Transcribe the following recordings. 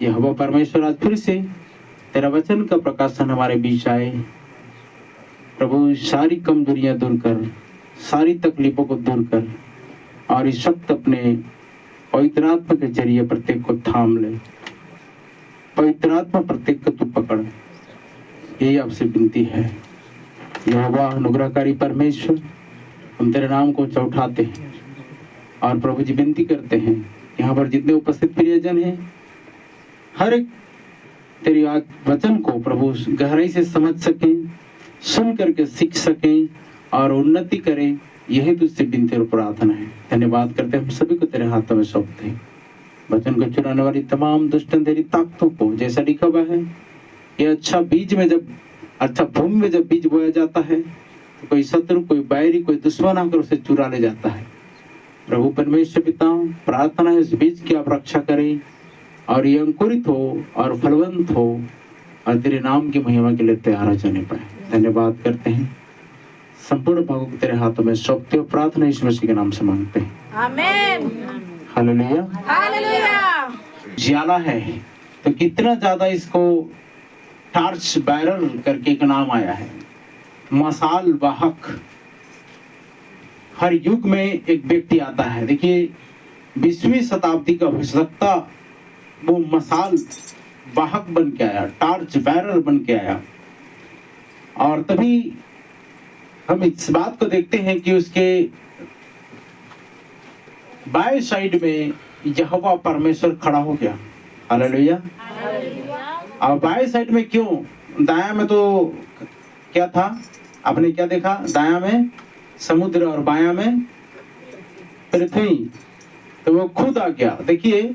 यहोवा परमेश्वर आज फिर से तेरा वचन का प्रकाशन हमारे बीच आए। प्रभु सारी कमजोरियां दूर कर, सारी तकलीफों को दूर कर और इस वक्त अपने पवित्र आत्मा के जरिए प्रत्येक को थाम ले। पवित्र आत्मा प्रत्येक को तू पकड़, यही आपसे विनती है। यहोवा अनुग्रहकारी परमेश्वर, हम तेरे नाम को उठाते हैं और प्रभु जी विनती करते हैं यहाँ पर जितने उपस्थित प्रियजन हैं, हर एक तेरी वचन को प्रभु गहराई से समझ सकें, सुन करके सीख सकें और उन्नति करें, यही तुझसे विनती और प्रार्थना है। धन्यवाद करते हैं, हम सभी को तेरे हाथों में सौंपते हैं। वचन को चुराने वाली तमाम दुष्ट अंधेरी ताकतों को, जैसा लिखा हुआ है, ये अच्छा भूमि में जब बीज बोया जाता है तो कोई शत्रु, कोई बैरी, कोई दुश्मन आकर उसे चुरा ले जाता है। प्रभु परमेश्वर पिता, प्रार्थना है इस बीज की आप रक्षा करें और ये अंकुरित हो और फलवंत हो और तेरे नाम की महिमा के लिए तैयार हो जाने पाए। धन्यवाद करते हैं, संपूर्ण भागों को तेरे हाथों में सौंपते हो। प्रार्थना यीशु मसीह के नाम से मांगते हैं, आमीन। Hallelujah, hallelujah. ज्वाला है तो कितना ज्यादा इसको टार्च बैरर करके एक नाम आया है, मसाल वाहक। हर युग में एक व्यक्ति आता है। देखिए 20वीं शताब्दी का भविष्यवक्ता वो मसाल वाहक बन के आया, टार्च बैरर बन के आया। और तभी हम इस बात को देखते हैं कि उसके बाएं साइड में यहोवा परमेश्वर खड़ा हो गया। हालेलुया। और बाएं साइड में क्यों? दायां में तो क्या था? आपने क्या देखा? दायां में समुद्र और बायां में पृथ्वी। तो वो खुद आ गया। देखिए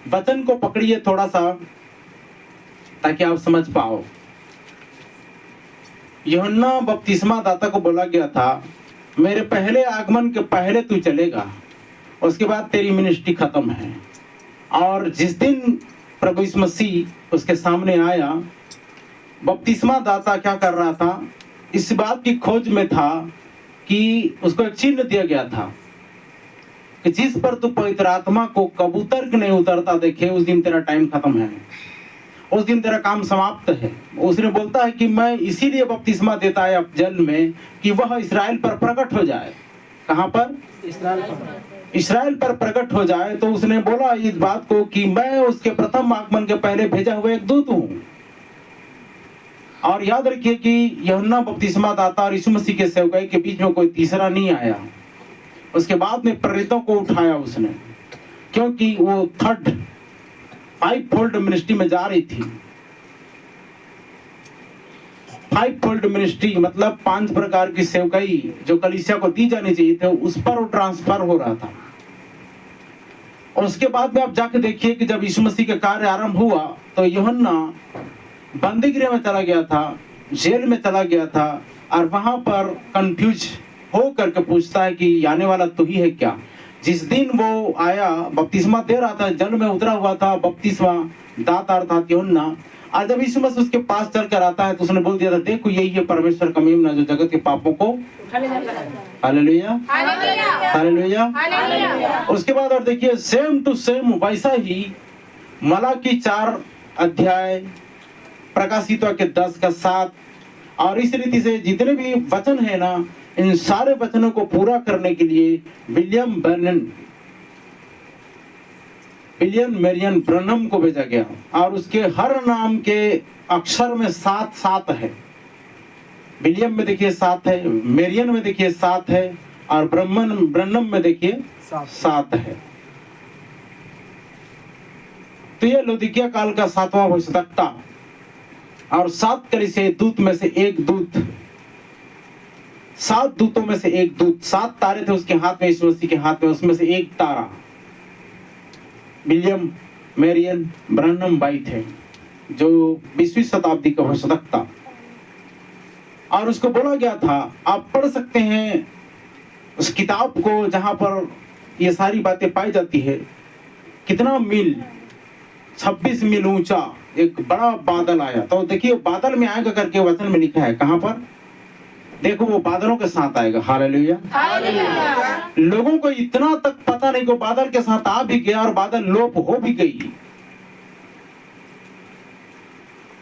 वचन को पकड़िए थोड़ा सा ताकि आप समझ पाओ। यूहन्ना बपतिस्मा दाता को बोला गया था, मेरे पहले आगमन के पहले तू चलेगा, उसके बाद तेरी मिनिस्ट्री खत्म है। और जिस दिन प्रभु यीशु मसीह उसके सामने आया, बपतिस्मा दाता क्या कर रहा था? इस बात की खोज में था कि उसको एक चिन्ह दिया गया था कि जिस पर तू पवित्र आत्मा को कबूतर नहीं उतरता देखे, उस दिन तेरा टाइम खत्म है, उस दिन तेरा काम समाप्त है। उसने बोलता है कि मैं इसीलिए बपतिस्मा देता है जल में कि वह इस्राएल पर प्रकट हो जाए। कहां पर? इस्राएल पर प्रकट हो जाए। तो उसने बोला इस बात को कि मैं उसके प्रथम आगमन के पहले भेजा हुआ एक दूत हूं। और याद रखिए कि यूहन्ना बपतिस्मा दाता और यीशु मसीह के सेवकाई के बीच में कोई तीसरा नहीं आया। उसके बाद में प्रेरितों को उठाया उसने, क्योंकि वो थर्ड 5-फोल्ड मिनिस्ट्री में जा रही थी। 5-फोल्ड मिनिस्ट्री मतलब 5 प्रकार की सेवकाई जो कलीसिया को दी जानी चाहिए थे, उस पर वो ट्रांसफर हो रहा था। और उसके बाद में आप जाके देखिए कि जब यीशु मसीह का कार्य आरंभ हुआ तो यूहन्ना बंदीगृह में चला गया था, जेल में चला गया था, और वहां पर कंफ्यूज हो करके पूछता है कि आने वाला तू ही है क्या? जिस दिन वो आया, बपतिस्मा दे रहा था, जल में उतरा हुआ था बपतिस्मा दाता अर्थात यूहन्ना। और जब यीशु मसीह उसके पास चलकर आता है तो उसने बोल दिया था, देखो यही है परमेश्वर का मेमना जो जगत के पापों को। Hallelujah, hallelujah. उसके बाद और देखिए सेम टू सेम वैसा ही मलाकी 4 अध्याय, प्रकाशित के 10 का 7, और इस रीति से जितने भी वचन है ना, इन सारे वचनों को पूरा करने के लिए विलियम मैरियन ब्रनम को भेजा गया। और उसके हर नाम के अक्षर में 7 है। विलियम में देखिए 7 है, मैरियन में देखिए 7 है, और ब्रनम में देखिए 7 है। तो ये लौदीकिया काल का 7वां भविष्यद्वक्ता और 7 कलीसिया दूत में से एक दूत, 7 दूतों में से एक दूत। 7 तारे थे उसके हाथ में, यीशु मसीह के हाथ में, उसमें से एक तारा विलियम मैरियन ब्रनम भाई थे, जो 20वीं शताब्दी का भविष्यद्वक्ता। और उसको बोला गया था, आप पढ़ सकते हैं उस किताब को जहां पर ये सारी बातें पाई जाती है। कितना मील, 26 मील ऊंचा एक बड़ा बादल आया। तो देखिए बादल में आएगा करके वचन में लिखा है। कहां पर? देखो वो बादलों के साथ आएगा। Hallelujah, hallelujah. लोगों को इतना तक पता नहीं कि बादल के साथ आ भी गया और बादल लोप हो भी गई।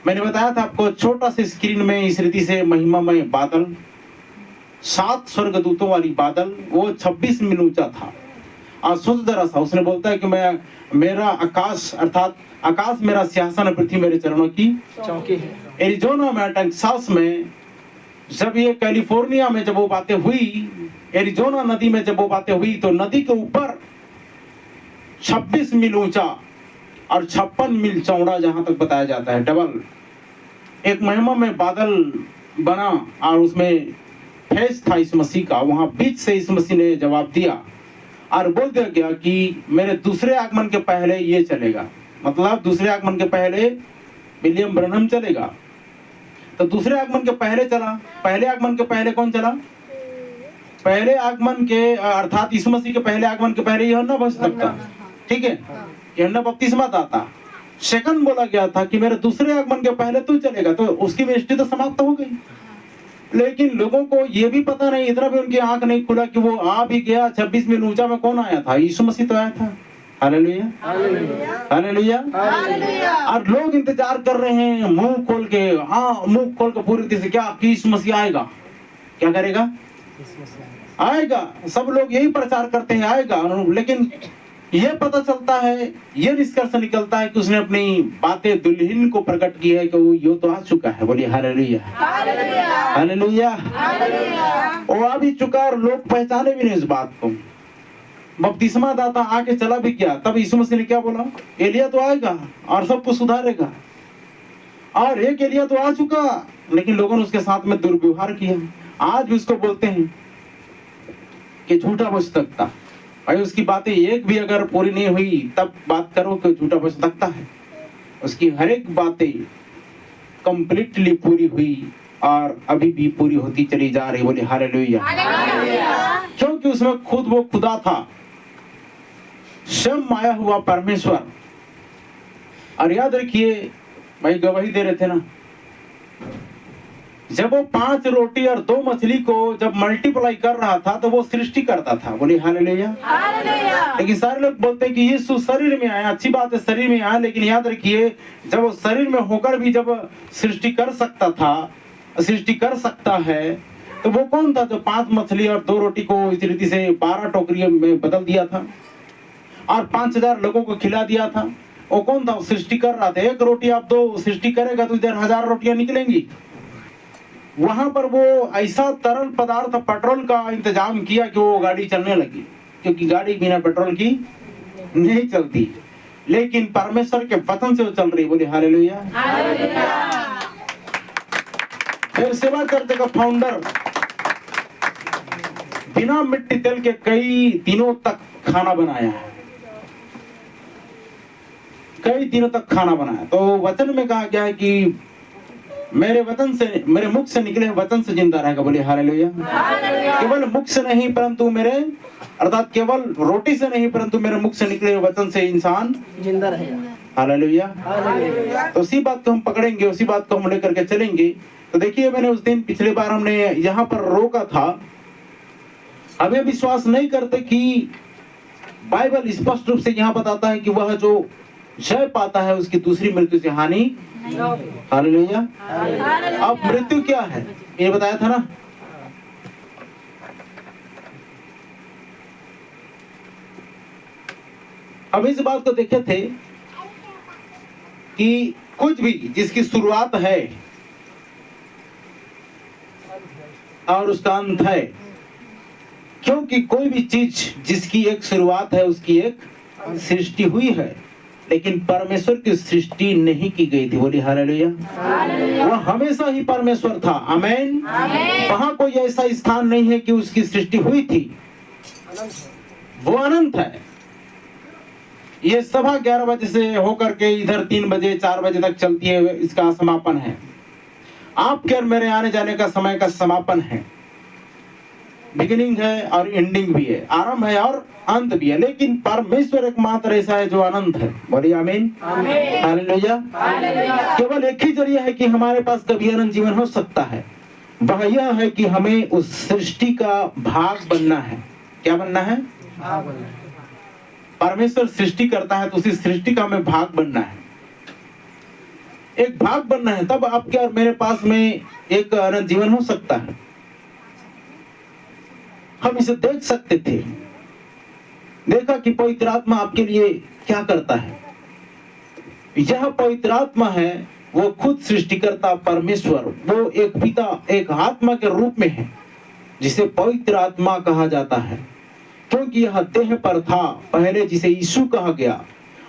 मैंने बताया था आपको, छोटा सा स्क्रीन में इस रीति से महिमामय बादल, 7 स्वर्गदूतों वाली बादल, वो 26 मील ऊंचा था। और सोच जरा सा, उसने बोलता है कि मेरा आकाश, अर्थात आकाश मेरा सिंहासन, पृथ्वी मेरे चरणों की चौकी है। एरिजोना में, टेक्सास में, जब ये कैलिफोर्निया में जब वो बातें हुई, एरिजोना नदी में जब वो बातें हुई, तो नदी के ऊपर 26 मील ऊंचा और 56 मील चौड़ा, जहां तक बताया जाता है, डबल एक महिमा में बादल बना, और उसमें फेस था इस मसीह का। वहां बीच से इस मसीह ने जवाब दिया और बोल दिया गया कि मेरे दूसरे आगमन के पहले ये चलेगा। मतलब दूसरे आगमन के पहले विलियम ब्रनहम चलेगा। तो दूसरे आगमन के पहले चला, पहले आगमन के पहले कौन चला? पहले आगमन के, अर्थात यीशु मसीह के पहले आगमन के पहले यूहन्ना भविष्यद्वक्ता, ठीक है, यूहन्ना बपतिस्मा दाता। सेकंड बोला गया था कि मेरे दूसरे आगमन के पहले तू चलेगा, तो उसकी मिनिस्ट्री तो समाप्त हो गई। लेकिन लोगों को ये भी पता नहीं, इतना भी उनकी आंख नहीं खुला कि वो आ भी गया। 26 मील ऊंचा में कौन आया था? यीशु मसीह तो आया था। Hallelujah, hallelujah. और लोग इंतजार कर रहे हैं मुंह खोल के, हाँ मुंह खोल के पूरी तरह से, क्या कि यीशु मसीह आएगा? क्या करेगा? आएगा। सब लोग यही प्रचार करते हैं आएगा, लेकिन ये पता चलता है, ये निष्कर्ष निकलता है कि उसने अपनी बातें दुल्हन को प्रकट की है कि वो यो तो आ चुका है। बोलिए हालेलुया, हालेलुया। वो आ भी चुका और लोग पहचाने भी नहीं इस बात को। बपतिस्मा दाता आके चला भी क्या, तब यीशु मसीह ने क्या बोला? एलिया तो आएगा और सब कुछ सुधारेगा। और एक एलिया तो आ चुका, लेकिन लोगों ने उसके साथ में दुर्व्यवहार किया। आज भी उसको बोलते हैं कि झूठा भविष्यद्वक्ता। भाई उसकी बातें एक भी अगर पूरी नहीं हुई तब बात करो कि झूठा भविष्यद्वक्ता है। उसकी हर एक बातें कंप्लीटली पूरी हुई और अभी भी पूरी होती चली जा रही। बोले हालेलुया, क्योंकि उसमें खुद वो खुदा था, स्वयं आया हुआ परमेश्वर। और याद रखिए, भाई गवाही दे रहे थे ना, जब वो 5 रोटी और 2 मछली को जब मल्टीप्लाई कर रहा था तो वो सृष्टि करता था। बोले हालेलुया। लेकिन सारे लोग बोलते हैं कि यीशु शरीर में आया। अच्छी बात है, शरीर में आया, लेकिन याद रखिए जब वो शरीर में होकर भी जब सृष्टि कर सकता था, सृष्टि कर सकता है, तो वो कौन था जो 5 मछली और 2 रोटी को इस रीति से 12 टोकरियों में बदल दिया था और 5000 लोगों को खिला दिया था? वो कौन था? वो सृष्टि कर रहा था। 1 रोटी आप 2 सृष्टि करेगा तो इधर 1000 रोटियां निकलेंगी। वहां पर वो ऐसा तरल पदार्थ पेट्रोल का इंतजाम किया कि वो गाड़ी चलने लगी, क्योंकि गाड़ी बिना पेट्रोल की नहीं चलती, लेकिन परमेश्वर के वचन से वो चल रही। बोले हालेलुया। फिर सेवा करते का फाउंडर बिना मिट्टी तेल के कई दिनों तक खाना बनाया है, कई दिनों तक खाना बनाया। तो वचन में कहा गया है कि मेरे वचन से, मेरे मुख से निकले वचन से जिंदा रहेगा। बोले हालेलुया। केवल मुख से नहीं परंतु मेरे, अर्थात केवल रोटी से नहीं परंतु मेरे मुख से निकले वचन से इंसान जिंदा रहेगा। हालेलुया। तो उसी बात को हम पकड़ेंगे, उसी बात को हम लेकर के चलेंगे। तो देखिए, मैंने उस दिन पिछले बार हमने यहाँ पर रोका था। हमें विश्वास नहीं करते कि बाइबल स्पष्ट रूप से यहाँ बताता है कि वह जो जय पाता है उसकी दूसरी मृत्यु से हानि। हालेलुया। अब मृत्यु क्या है ये बताया था ना। अब इस बात को देखे थे कि कुछ भी जिसकी शुरुआत है और उसका अंत है, क्योंकि कोई भी चीज जिसकी एक शुरुआत है उसकी एक सृष्टि हुई है, लेकिन परमेश्वर की सृष्टि नहीं की गई थी। बोली हालेलुया। वह हमेशा ही परमेश्वर था। आमीन। वहां कोई ऐसा स्थान नहीं है कि उसकी सृष्टि हुई थी, वो अनंत है। ये सभा 11 बजे से होकर के इधर 3 बजे 4 बजे तक चलती है, इसका समापन है। आपके और मेरे आने जाने का समय का समापन है। बिगिनिंग है और एंडिंग भी है, आरंभ है और अंत भी है, लेकिन परमेश्वर एकमात्र ऐसा है जो अनंत है। बोलिए आमीन। हालेलुया। केवल एक ही जरिया है कि हमारे पास कभी अनंत जीवन हो सकता है, वह यह है कि हमें उस सृष्टि का भाग बनना है। क्या बनना है? परमेश्वर सृष्टि करता है तो उसी सृष्टि का हमें भाग बनना है। एक भाग बनना है, तब आपके और मेरे पास में एक अनंत जीवन हो सकता है। हम इसे देख सकते थे, देखा कि पवित्र आत्मा आपके लिए क्या करता है। यह पवित्र आत्मा है, वो खुद सृष्टिकर्ता परमेश्वर, वो एक पिता, एक आत्मा के रूप में है, जिसे पवित्र आत्मा कहा जाता है, क्योंकि यह देह पर था पहले, जिसे यीशु कहा गया,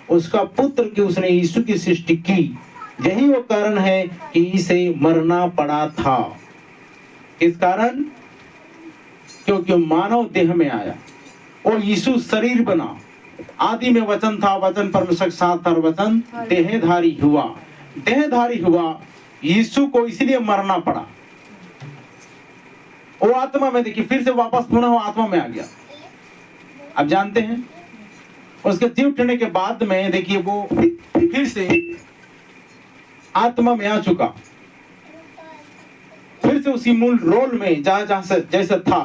उसका पुत्र कि उसने यीशु की सृष्टि की। यही वो कारण है कि इसे मरना पड़ा था। किस कारण? क्योंकि मानव देह में आया और यीशु शरीर बना। आदि में वचन था, वचन परमेश्वर के साथ था, वचन देहधारी हुआ। देहधारी हुआ, यीशु को इसलिए मरना पड़ा। वो आत्मा में, देखिए फिर से वापस पुनः वो आत्मा में आ गया। अब जानते हैं उसके जीव उठने के बाद में देखिए वो फिर से आत्मा में आ चुका, फिर से उसी मूल रोल में जहां से जैसे था।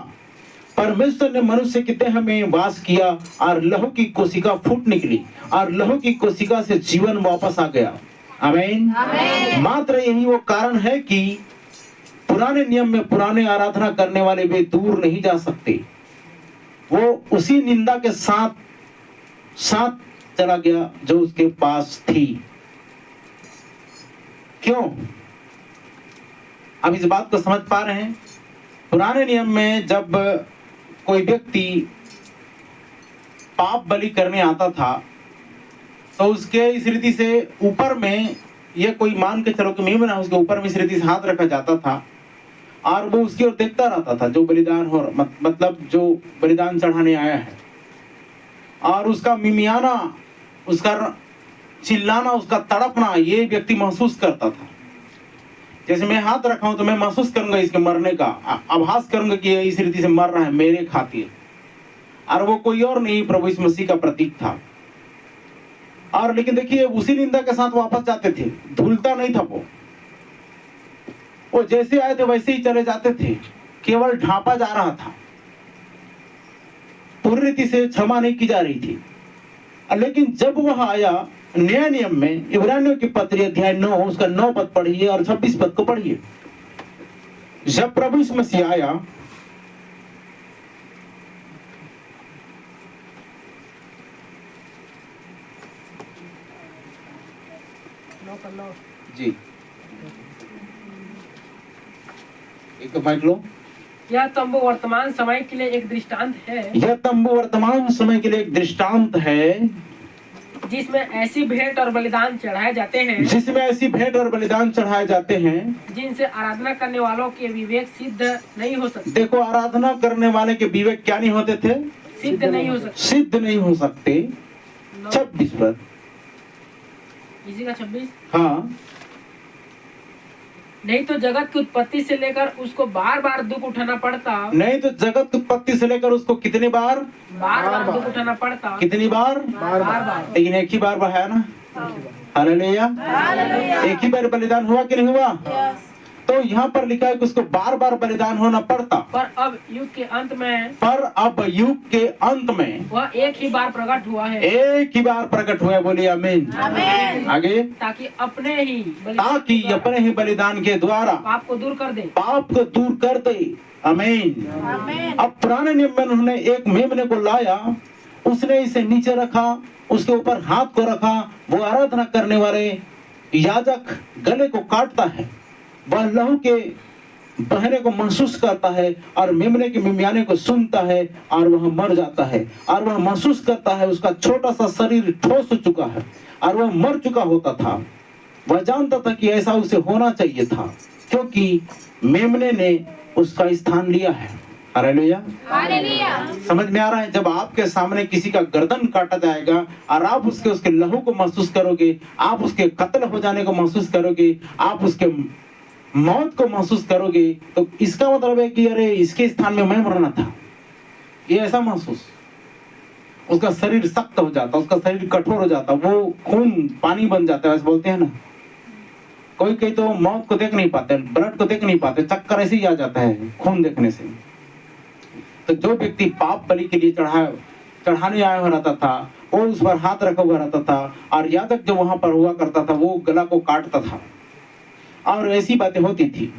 परमेश्वर ने मनुष्य के देह में वास किया और लहू की कोशिका फूट निकली और लहू की कोशिका से जीवन वापस आ गया। आमीन। मात्र यही वो कारण है कि पुराने नियम में पुराने आराधना करने वाले वे दूर नहीं जा सकते। वो उसी निंदा के साथ चला गया जो उसके पास थी। क्यों? अब इस बात को समझ पा रहे हैं? पुराने नियम में जब कोई व्यक्ति पाप बलि करने आता था तो उसके इस रीति से ऊपर में, ये कोई मान के चलो कि मेमना, उसके ऊपर में इस रीति से हाथ रखा जाता था और वो उसकी ओर देखता रहता था, जो बलिदान हो मतलब जो बलिदान चढ़ाने आया है, और उसका मिमियाना, उसका चिल्लाना, उसका तड़पना ये व्यक्ति महसूस करता था। जैसे मैं हाथ रखा हूं तो मैं महसूस करूंगा इसके मरने का, आभास करूंगा कि इस रीति से मर रहा है मेरे खातिर, और वो कोई और नहीं, प्रभु यीशु मसीह का प्रतीक था। और लेकिन देखिए उसी निंदा के साथ वापस जाते थे, धुलता नहीं था वो जैसे आए थे वैसे ही चले जाते थे, केवल ढांपा जा रहा था, पूरी रीति से क्षमा नहीं की जा रही थी। लेकिन जब वह आया नया नियम में, इब्रानियों की पत्री अध्याय 9 उसका 9 पद पढ़िए और 26 पद को पढ़िए। जब प्रभु यीशु मसीह आया, जी एक माइक लो। यह तंबू वर्तमान समय के लिए एक दृष्टांत है। यह तंबू वर्तमान समय के लिए एक दृष्टांत है, जिसमें ऐसी भेंट और बलिदान चढ़ाए जाते हैं, जिसमें ऐसी भेंट और बलिदान चढ़ाए जाते हैं जिनसे आराधना करने वालों के विवेक सिद्ध नहीं हो सकते। देखो, आराधना करने वाले के विवेक क्या नहीं होते थे? सिद्ध नहीं हो सकते। सिद्ध नहीं हो सकते। 26 पद, इसी का 26। हाँ। नहीं तो जगत की उत्पत्ति से लेकर उसको बार बार दुख उठाना पड़ता। नहीं तो जगत की उत्पत्ति से लेकर उसको कितनी बार दुख उठाना पड़ता। कितनी बार? बार। लेकिन एक ही बार बहाया ना। हालेलुया। एक ही बार बलिदान हुआ कि नहीं हुआ? तो यहाँ पर लिखा है कि उसको बार बार बलिदान होना पड़ता। पर अब युग के अंत में वह एक ही बार प्रकट हुआ है। एक ही बार प्रकट हुआ है। बोलिए आमीन। आगे, ताकि अपने ही बलिदान के द्वारा पाप को दूर कर दे। आमीन। अब पुराने नियम में उन्होंने एक मेमने को लाया, उसने इसे नीचे रखा, उसके ऊपर हाथ को रखा, वो आराधना करने वाले याजक गले को काटता है, वह लहू के बहने को महसूस करता है और मेमने के मिमियाने को सुनता है और वह मर जाता है, और वह महसूस करता है उसका छोटा सा शरीर ठोस हो चुका है और वह मर चुका होता था। वह जानता था कि ऐसा उसे होना चाहिए था, क्योंकि मेमने ने उसका स्थान लिया है। हालेलुया। समझ में आ रहा है? जब आपके सामने किसी का गर्दन काटा जाएगा और आप उसके लहू को महसूस करोगे, आप उसके कत्ल हो जाने को महसूस करोगे, आप उसके मौत को महसूस करोगे, तो इसका मतलब है कि अरे इसके स्थान में मैं मरना था। ये ऐसा महसूस, उसका शरीर सख्त हो जाता, उसका शरीर कठोर हो जाता, वो खून पानी बन जाता है, वैसे बोलते हैं ना। कोई तो मौत को देख नहीं पाते, ब्लड को देख नहीं पाते, चक्कर ऐसे ही आ जाता है खून देखने से। तो जो व्यक्ति पाप बलि के लिए चढ़ाने आया हो रहता था, वो उस पर हाथ रखा हुआ रहता था और याजक जो वहां पर हुआ करता था वो गला को काटता था और ऐसी बातें होती थी।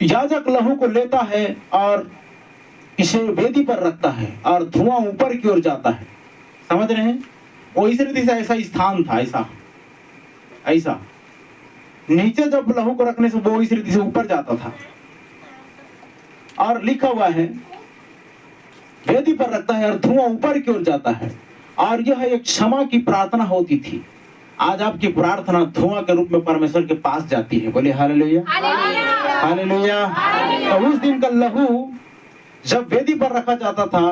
याजक लहू को लेता है और इसे वेदी पर रखता है और धुआं ऊपर की ओर जाता है। समझ रहे हैं? वो इस रीति से ऐसा स्थान था, ऐसा नीचे जब लहू को रखने से वो इस रीति से ऊपर जाता था और लिखा हुआ है वेदी पर रखता है और धुआं ऊपर की ओर जाता है। और यह एक क्षमा की प्रार्थना होती थी। आज आपकी प्रार्थना धुआं के रूप में परमेश्वर के पास जाती है। बोले हालेलुया, हालेलुया। तो उस दिन का लहू जब वेदी पर रखा जाता था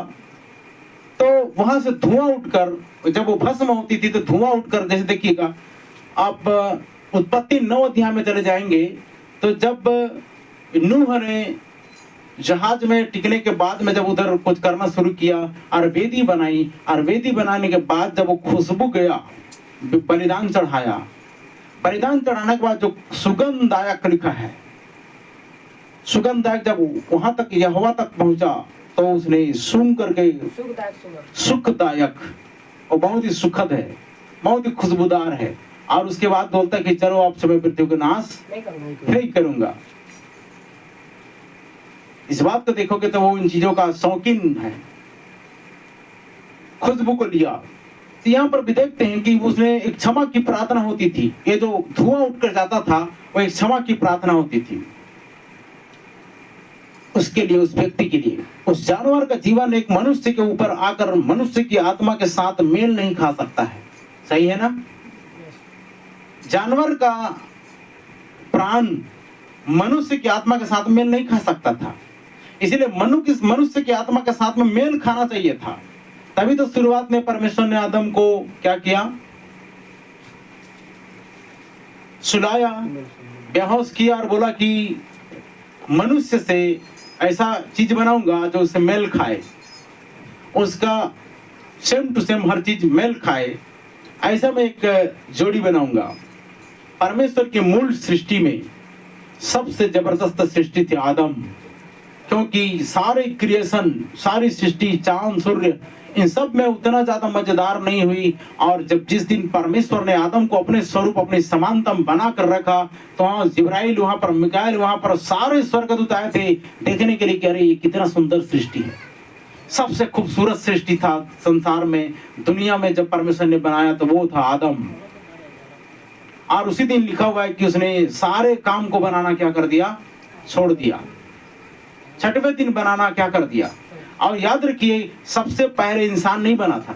तो वहां से धुआं उठकर, जब वो भस्म होती थी तो धुआं उठकर, जैसे देखिएगा आप उत्पत्ति 9 अध्याय में चले जाएंगे तो जब नूह ने जहाज में टिकने के बाद में जब उधर कुछ करना शुरू किया और वेदी बनाई और वेदी बनाने के बाद जब वो खुशबू गया, बलिदान चढ़ाया, बलिदान चढ़ाने के बाद जो सुगंधदायक लिखा है, सुगंधदायक जब वहां तक यहोवा तक पहुंचा तो उसने सूंघ करके सुखदायक, और बहुत ही सुखद है, बहुत ही खुशबूदार है। और उसके बाद बोलता है कि चलो आप समय पृथ्वी को नाश नहीं करूंगा। इस बात को देखोगे तो वो इन चीजों का शौकीन है। खुशबू को लिया तो यहाँ पर भी देखते हैं कि उसने एक क्षमा की प्रार्थना होती थी। ये जो धुआं उठकर जाता था वो एक क्षमा की प्रार्थना होती थी उसके लिए, उस व्यक्ति के लिए। उस जानवर का जीवन एक मनुष्य के ऊपर आकर मनुष्य की आत्मा के साथ मेल नहीं खा सकता है। सही है ना? जानवर का प्राण मनुष्य की आत्मा के साथ मेल नहीं खा सकता था, इसलिए मनुष्य की आत्मा के साथ में मेल खाना चाहिए था। तभी तो शुरुआत में परमेश्वर ने आदम को क्या किया? सुलाया, बेहोश किया और बोला कि मनुष्य से ऐसा चीज बनाऊंगा जो उससे मेल खाए, उसका सेम टू सेम हर चीज मेल खाए, ऐसा मैं एक जोड़ी बनाऊंगा। परमेश्वर के मूल सृष्टि में सबसे जबरदस्त सृष्टि थी आदम, क्योंकि सारे क्रिएशन, सारी सृष्टि, चांद, सूर्य, इन सब में उतना ज्यादा मजेदार नहीं हुई। और जब जिस दिन परमेश्वर ने आदम को अपने स्वरूप, अपनी समानता बना कर रखा तो वहाँ जिब्राइल, वहां पर मिकाएल, वहां पर सारे स्वर्गदूत आए थे देखने के लिए कि अरे ये कितना सुंदर सृष्टि है। सबसे खूबसूरत सृष्टि था संसार में, दुनिया में जब परमेश्वर ने बनाया तो वो था आदम। और उसी दिन लिखा हुआ है कि उसने सारे काम को बनाना क्या कर दिया? छोड़ दिया। छठवें दिन बनाना क्या कर दिया? और याद रखिए सबसे पहले इंसान नहीं बना था,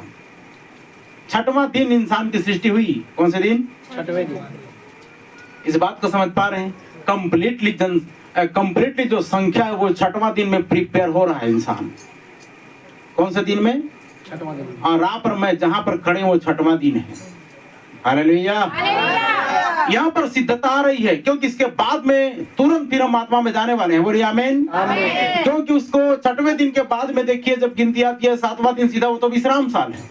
छठवां दिन इंसान की सृष्टि हुई। कौन से दिन? छठवें दिन। इस बात को समझ पा रहे हैं? कंप्लीटली जो संख्या है वो छठवां दिन में प्रिपेयर हो रहा है इंसान। कौन से दिन में? छठवां दिन। और आप और मैं जहां पर खड़े वो छठवां दिन है। हालेलुया। यहाँ पर सिद्धता आ रही है क्योंकि इसके बाद में तुरंत फिर हम आत्मा में जाने वाले हैं। बोलिए आमीन। क्योंकि उसको छठवें दिन के बाद में देखिए जब गिनती आती है 7वां दिन सीधा, वो तो विश्राम साल है,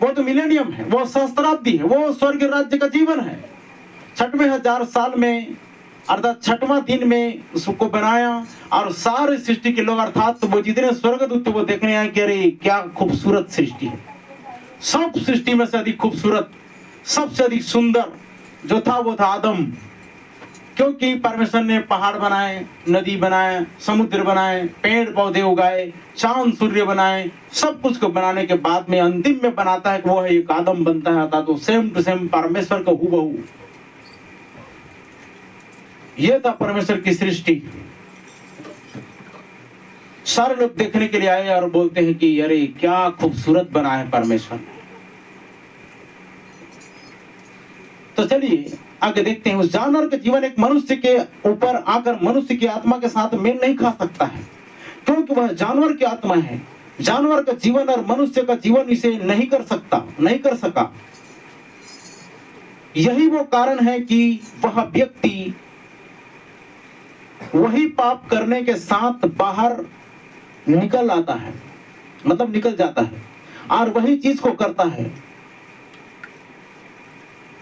वो तो मिलेनियम है, वो सहस्त्राब्दी है, वो स्वर्ग राज्य का जीवन है। 6वें 1000 साल में अर्थात 6वां दिन में उसको बनाया और सारे सृष्टि के लोग अर्थात वो जितने स्वर्गदूत वो देखने आए कि अरे क्या खूबसूरत सृष्टि है। सब सृष्टि में से अधिक खूबसूरत, सबसे अधिक सुंदर जो था वो था आदम, क्योंकि परमेश्वर ने पहाड़ बनाए, नदी बनाए, समुद्र बनाए, पेड़ पौधे उगाए, चांद सूर्य बनाए, सब कुछ को बनाने के बाद में अंतिम में बनाता है कि वो है एक आदम बनता है। तो सेम टू सेम परमेश्वर का हूबहू, ये था परमेश्वर की सृष्टि। सारे लोग देखने के लिए आए और बोलते हैं कि अरे क्या खूबसूरत बना है परमेश्वर ने। तो चलिए आगे देखते हैं। उस जानवर का जीवन एक मनुष्य के ऊपर आकर मनुष्य की आत्मा के साथ मेल नहीं खा सकता है, क्योंकि वह जानवर की आत्मा है। जानवर का जीवन और मनुष्य का जीवन इसे नहीं कर सका। यही वो कारण है कि वह व्यक्ति वही पाप करने के साथ बाहर निकल आता है, मतलब निकल जाता है और वही चीज को करता है।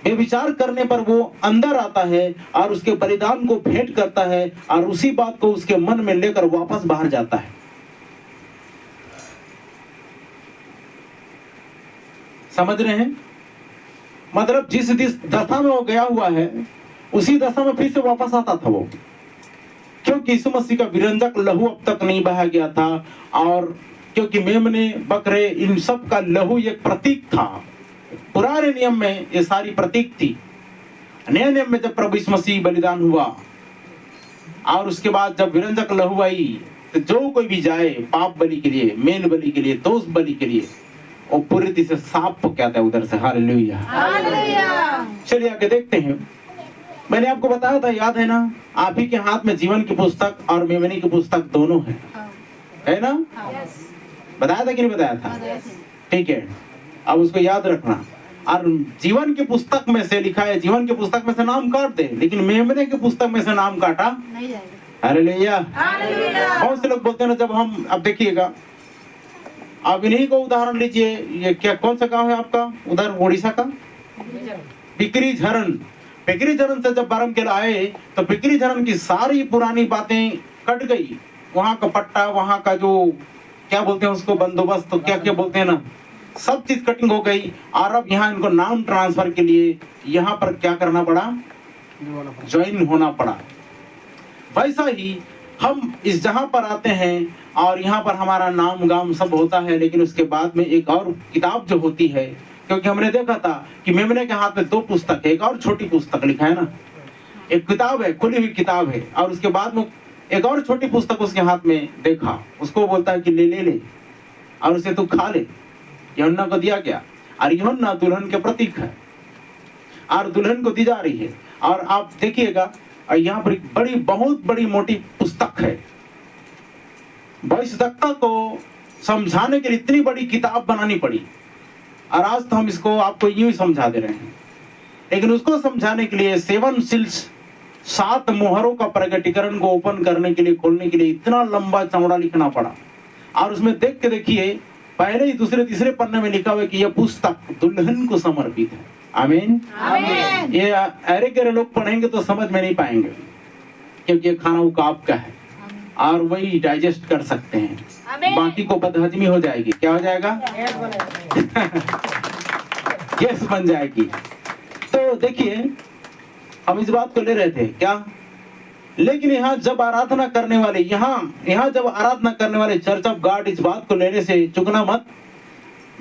व्यभिचार करने पर वो अंदर आता है और उसके बलिदान को भेंट करता है और उसी बात को उसके मन में लेकर वापस बाहर जाता है। समझ रहे हैं? मतलब जिस दशा में वो गया हुआ है उसी दशा में फिर से वापस आता था वो, क्योंकि यीशु मसीह का विरंजक लहू अब तक नहीं बहा गया था, और क्योंकि मेमने बकरे इन सब का लहू एक प्रतीक था। पुराने नियम में ये सारी प्रतीक थी। नए नियम में जब प्रभु यीशु मसीह बलिदान हुआ और उसके बाद जब विरंजक लहू आई, तो जो कोई भी जाए पाप बलि के लिए, मेल बलि के लिए, दोष बलि के लिए, वो पूरी रीति से सांप क्या था उधर से। हालेलुया, चलिए आगे देखते हैं। मैंने आपको बताया था, याद है ना? आप ही के हाथ में जीवन की पुस्तक और मेमने की पुस्तक दोनों है ना? बताया था कि नहीं बताया था? ठीक है, अब उसको याद रखना। और जीवन की पुस्तक में से लिखा है, जीवन की पुस्तक में से नाम काट दे, लेकिन मेमने की पुस्तक में से नाम काटा नहीं जाएगा। हालेलुया। बहुत से लोग बोलते हैं ना, जब हम, अब देखिएगा, आप इन्हीं को उदाहरण लीजिए। ये क्या, कौन सा गांव है आपका उधर उड़ीसा का? पिकरी झरन। पिकरी झरन से जब बारमकेल आए तो पिकरी झरन की सारी पुरानी बातें कट गई। वहां का पट्टा, वहां का जो क्या बोलते हैं उसको, बंदोबस्त, तो क्या क्या बोलते हैं ना, सब चीज कटिंग हो गई। और अब यहाँ इनको नाम ट्रांसफर के लिए यहाँ पर क्या करना पड़ा? ज्वाइन होना पड़ा। वैसा ही हम इस जहां पर आते हैं और यहाँ पर हमारा नाम गाम सब होता है, लेकिन उसके बाद में एक और किताब जो होती है, क्योंकि हमने देखा था कि मेमने के हाथ में 2 पुस्तक है, एक और छोटी पुस्तक लिखा है ना, एक किताब है, खुली हुई किताब है, और उसके बाद में एक और छोटी पुस्तक उसके हाथ में देखा। उसको बोलता है कि ले ले ले और उसे तू खा ले। यूहन्ना को दिया गया, और यूहन्ना दुल्हन के प्रतीक है और दुल्हन को दी जा रही है। और आप देखिएगा, यहाँ पर बड़ी, बहुत बड़ी मोटी पुस्तक है। भविष्यवक्ता को समझाने के लिए इतनी बड़ी किताब बनानी पड़ी, और आज तो हम इसको आपको यूं ही समझा दे रहे हैं, लेकिन उसको समझाने के लिए 7 सील्स, 7 मोहरों का प्रकटीकरण को ओपन करने के लिए, खोलने के लिए इतना लंबा चौड़ा लिखना पड़ा। और उसमें देख के देखिए, पहले ही दूसरे तीसरे पन्ने में लिखा हुआ है कि यह पुस्तक दुल्हन को समर्पित है। आमीन। ये अरे गहरे लोग पढ़ेंगे तो समझ में नहीं पाएंगे, क्योंकि ये खाना उकाब का है और वही डाइजेस्ट कर सकते हैं, बाकी को बदहजमी हो जाएगी। क्या हो जाएगा? गैस बन जाएगी। तो देखिए, हम इस बात को ले रहे थे क्या, लेकिन यहाँ जब आराधना करने वाले, यहाँ जब आराधना करने वाले चर्च ऑफ गॉड इस बात को लेने से चुकना मत।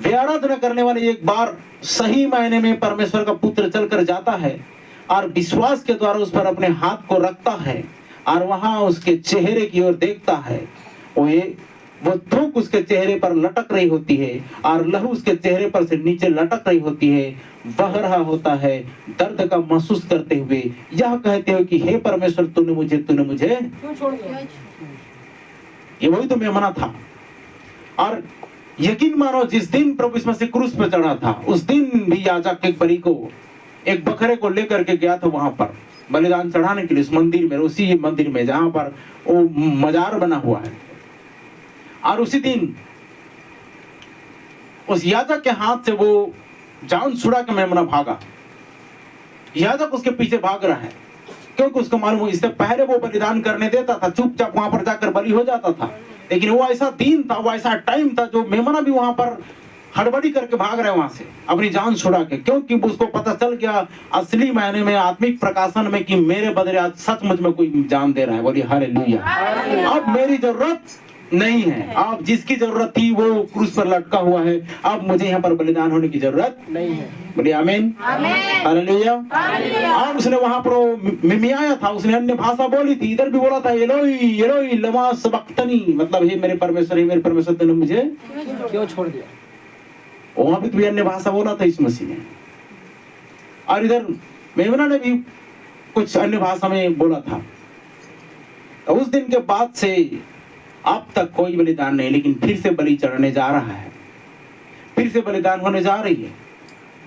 वे आराधना करने वाले एक बार सही मायने में परमेश्वर का पुत्र चलकर जाता है और विश्वास के द्वारा उस पर अपने हाथ को रखता है और वहां उसके चेहरे की ओर देखता है। वो थूक उसके चेहरे पर लटक रही होती है और लहू उसके चेहरे पर से नीचे लटक रही होती है। बह रहा होता है दर्द का महसूस करते हुए, यह कहते हुए कि हे परमेश्वर, तूने मुझे क्यों छोड़ दिया? ये वही तो मेमना था। और यकीन मानो, जिस दिन प्रभु यीशु मसीह क्रूस पर चढ़ा था, उस दिन भी याजक एक बलि को, एक बकरे को लेकर के गया था वहां पर बलिदान चढ़ाने के लिए, उस मंदिर में, उसी मंदिर में जहां पर वो मजार बना हुआ है। और उसी दिन उस याजक के हाथ से वो जान छुड़ा के मेमना भागा। याजक उसके पीछे भाग रहा है, क्योंकि उसको मालूम, इससे पहले वो बलिदान करने देता था, चुपचाप वहां पर जाकर बलि हो जाता था। लेकिन वो ऐसा दिन था, वो ऐसा टाइम था, जो मेमना भी वहां पर हड़बड़ी करके भाग रहे वहां से अपनी जान छुड़ा के, क्योंकि उसको पता चल गया असली मायने में, आत्मिक प्रकाशन में, कि मेरे बदले आज सचमुच में कोई जान दे रहा है। बोलिए हालेलुया। अब मेरी जरूरत नहीं है, अब जिसकी जरूरत थी वो क्रूस पर लटका हुआ है, अब मुझे यहाँ पर बलिदान होने की जरूरत नहीं है। बोलिए आमीन, हालेलुया। और उसने वहां पर मिमियाया था, उसने अन्य भाषा बोली थी, इधर भी बोला था एलोई एलोई लमा सबक्तनी, मतलब हे मेरे परमेश्वर, तूने मुझे क्यों छोड़ दिया। वहां भी तो अन्य भाषा बोला था इस मसीह ने, और इधर मेमना ने भी कुछ अन्य भाषा में बोला था। तो उस दिन के बाद से अब तक कोई बलिदान नहीं, लेकिन फिर से बलि चढ़ने जा रहा है, फिर से बलिदान होने जा रही है,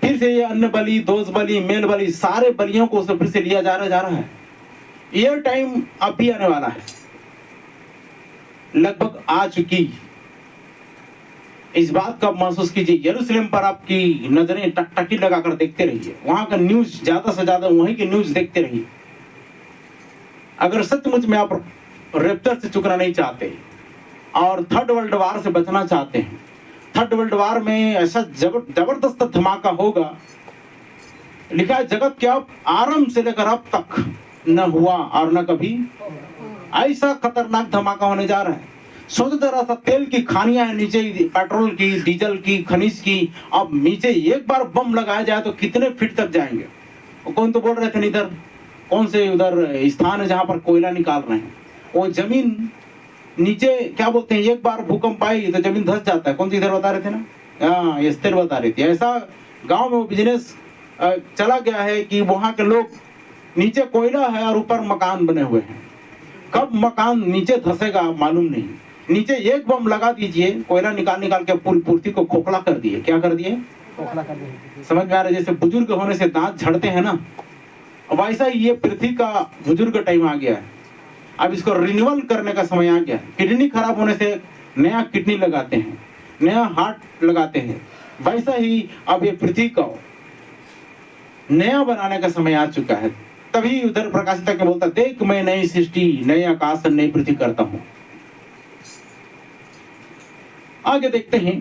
फिर से ये अन्न बलि, दोष बलि, मेल बलि, सारे बलियों को फिर से लिया जा रहा है। ये टाइम अब भी आने वाला है, लगभग आ चुकी। इस बात का महसूस कीजिए, यरूशलेम पर आपकी नजरें टकटकी लगाकर देखते रहिए, वहां का न्यूज ज्यादा से ज्यादा वहीं की न्यूज देखते रहिए। अगर सचमुच में आप रैप्चर से चुकना नहीं चाहते और 3rd वर्ल्ड वार से बचना चाहते हैं, थर्ड वर्ल्ड वॉर में ऐसा जबरदस्त धमाका होगा, लिखा है जगत के अब आरंभ से लेकर अब तक न हुआ और न कभी ऐसा खतरनाक धमाका होने जा रहा है। सोचो जरा सा, तेल की खानियां हैं नीचे, पेट्रोल की, डीजल की, खनिज की, अब नीचे एक बार बम लगाया जाए तो कितने फीट तक जाएंगे। कौन तो बोल रहे थे इधर कौन से उधर स्थान है जहां पर कोयला निकाल रहे हैं, वो जमीन नीचे क्या बोलते हैं, एक बार भूकंप आई तो जमीन धंस जाता है। कौन सी इधर बता रहे थे ना, हाँ एस्तर बता रही थी। ऐसा गांव में वो बिजनेस चला गया है कि वहां के लोग, नीचे कोयला है और ऊपर मकान बने हुए हैं, कब मकान नीचे धंसेगा मालूम नहीं। नीचे एक बम लगा दीजिए, कोयला निकाल के पूरी पूर्ति को खोखला कर दिए। क्या कर दिए? खोखला कर दिए। समझ में आ रहा है? जैसे बुजुर्ग होने से दांत झड़ते हैं ना, अब ऐसा ही ये पृथ्वी का बुजुर्ग टाइम आ गया है। अब इसको रिन्यूअल करने का समय आ गया है। किडनी खराब होने से नया किडनी लगाते हैं, नया हार्ट लगाते हैं, वैसा ही अब ये पृथ्वी को नया बनाने का समय आ चुका है। तभी उधर प्रकाशित के बोलता, देख मैं नई सृष्टि, नए आकाश, नई पृथ्वी करता हूं। आगे देखते हैं,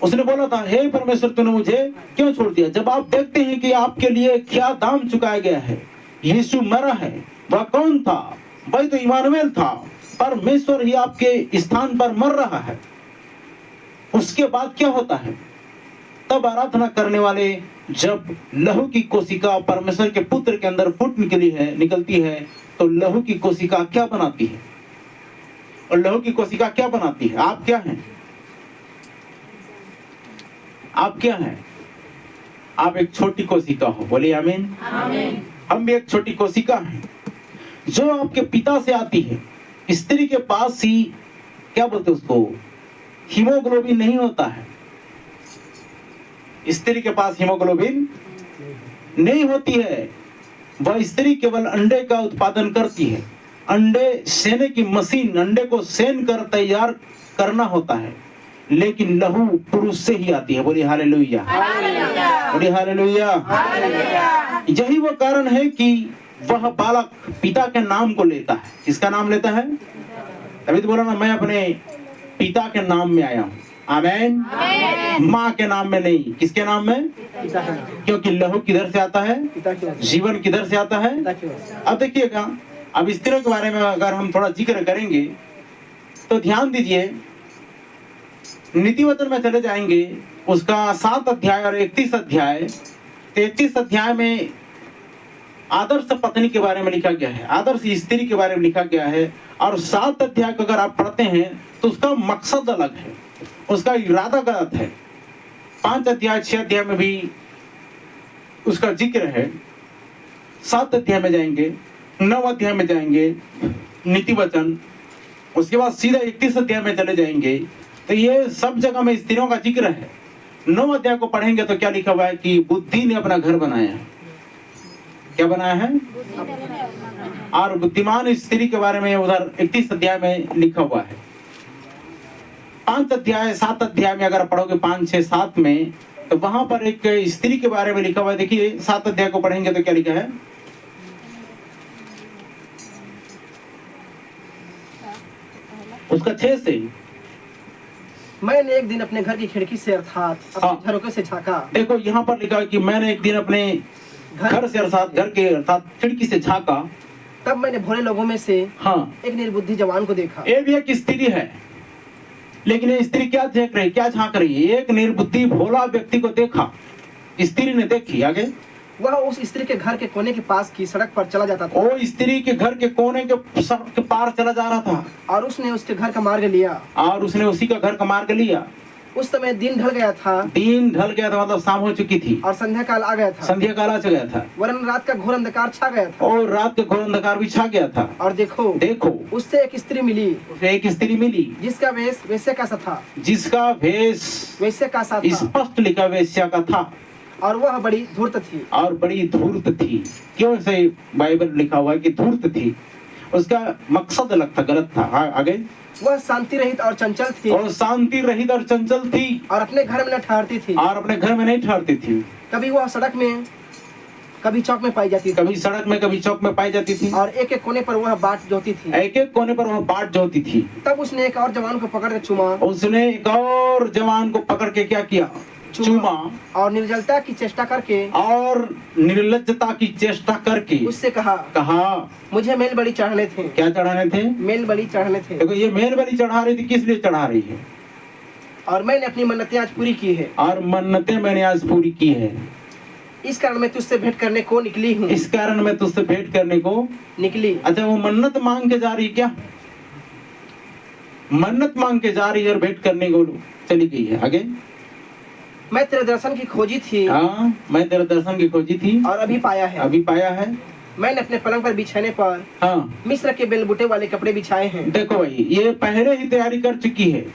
उसने बोला था, हे परमेश्वर तूने मुझे क्यों छोड़ दिया? जब आप देखते हैं कि आपके लिए क्या दाम चुकाया गया है, यीशु मरा है, वह कौन था? वही तो इमानुएल था, परमेश्वर ही आपके स्थान पर मर रहा है। उसके बाद क्या होता है? तब आराधना करने वाले, जब लहू की कोशिका परमेश्वर के पुत्र के अंदर फूट निकलती है, तो लहू की कोशिका क्या बनाती है? और लहू की कोशिका क्या बनाती है? आप क्या हैं? आप क्या हैं? आप एक छोटी कोशिका हो। बोलिए आमीन। आमीन। हम भी एक छोटी कोशिका हैं जो आपके पिता से आती है। स्त्री के पास ही क्या बोलते उसको, हीमोग्लोबिन नहीं होता है। स्त्री के पास हीमोग्लोबिन नहीं होती है। वह स्त्री केवल अंडे का उत्पादन करती है। अंडे सेने की मशीन, अंडे को सेन कर तैयार करना होता है, लेकिन लहू पुरुष से ही आती है। बोलिए हालेलुया, बोलिए हालेलुया। यही वो कारण है कि वह बालक पिता के नाम को लेता है। किसका नाम लेता है? तभी तो बोला ना, मैं अपने पिता के नाम में आया हूँ। आमीन। माँ के नाम में नहीं। किसके नाम में? क्योंकि लहू किधर से आता है? जीवन किधर से आता है? अब देखिएगा, अब स्त्रियों के बारे में अगर हम थोड़ा जिक्र करेंगे तो ध्यान दीजिए, नीति वचन में चले जाएंगे, उसका 7 अध्याय और 31 अध्याय। 33 अध्याय में आदर्श पत्नी के बारे में लिखा गया है, आदर्श स्त्री के बारे में लिखा गया है। और 7 अध्याय को अगर आप पढ़ते हैं तो उसका मकसद अलग है, उसका इरादा गलत है। 5 अध्याय 6 अध्याय में भी उसका जिक्र है। 7 अध्याय में जाएंगे, 9 अध्याय में जाएंगे नीति वचन, उसके बाद सीधा 31 अध्याय में चले जाएंगे तो ये सब जगह में स्त्रियों का जिक्र है। 9 अध्याय को पढ़ेंगे तो क्या लिखा हुआ है कि बुद्धि ने अपना घर बनाया है। क्या बनाया है? और बुद्धिमान स्त्री के बारे में उधर 31 अध्याय में लिखा हुआ है। 5 अध्याय 7 अध्याय में अगर पढ़ोगे, 5, 6, 7 में, तो वहां पर एक स्त्री के बारे में लिखा हुआ है। देखिए 7 अध्याय को पढ़ेंगे तो क्या लिखा है? उसका 6 से, मैंने एक दिन अपने घर की खिड़की से अर्थात अपने झरोखे से झांका। देखो यहाँ पर लिखा है कि मैंने एक दिन अपने घर से अर्थात घर के अर्थात खिड़की से झांका, तब मैंने भोले लोगों में से एक निर्बुद्धि जवान को देखा। ये भी एक स्त्री है, लेकिन ये स्त्री क्या देख रही, क्या झांक रही है? एक निर्बुद्धि भोला व्यक्ति को देखा, स्त्री ने देखी। आगे, वह उस स्त्री के घर के कोने के पास की सड़क पर चला जाता था। वो स्त्री के घर के कोने के सड़क के पार चला जा रहा था, और उसने उसके घर का मार्ग लिया। और उसने उसी का घर का मार्ग लिया। उस समय दिन ढल गया था। दिन ढल गया था मतलब शाम हो चुकी थी, और संध्या काल आ गया था। संध्या काल आ गया था, वरन रात का घोर अंधकार छा गया था। और रात का घोर अंधकार भी छा गया था। और देखो उससे एक स्त्री मिली, एक स्त्री मिली जिसका वेश वेश्या का सा था, जिसका वेश वेश्या का सा था, स्पष्ट लिखा वेश्या का था, और वह बड़ी धूर्त थी। और बड़ी धूर्त थी। क्यों ऐसे बाइबल लिखा हुआ है कि धूर्त थी? उसका मकसद अलग था, गलत था। आगे, वह शांति रहित और चंचल थी, और शांति रहित और चंचल थी, और अपने घर में न ठहरती थी, और अपने घर में नहीं ठहरती थी। कभी वह सड़क में कभी चौक में पाई जाती थी कभी सड़क में कभी चौक में पाई जाती थी और एक एक कोने पर वह बाट जोती थी। एक एक कोने पर वह बाट जो होती थी। तब उसने एक और जवान को पकड़ के चूमा उसने एक और जवान को पकड़ के क्या किया, चूमा, और निर्जलता की चेष्टा करके और निर्लज्जता की चेष्टा करके उससे कहा कहा मुझे मेल बलि चढ़ाने थे। क्या चढ़ाने थे? मेल बलि चढ़ाने थे देखो ये मेल बलि चढ़ा रही थी, किस लिए चढ़ा रही है? और मैंने अपनी मन्नतें आज पूरी की है। और मन्नतें मैंने आज पूरी की है, इस कारण मैं तुझसे भेंट करने को निकली हूँ। इस कारण मैं तुझसे भेंट करने को निकली। अच्छा, वो मन्नत मांग के जा रही क्या? मन्नत मांग के जा रही है और भेंट करने को चली गई है। आगे, मैं तेरे दर्शन की खोजी थी हाँ, मैं तेरे दर्शन की खोजी थी और अभी पाया है। अभी पाया है। मैंने अपने पलंग पर बिछाने पर हाँ, मिस्र के बेलबूटे वाले कपड़े बिछाए हैं। देखो भाई, ये पहले ही तैयारी कर चुकी है।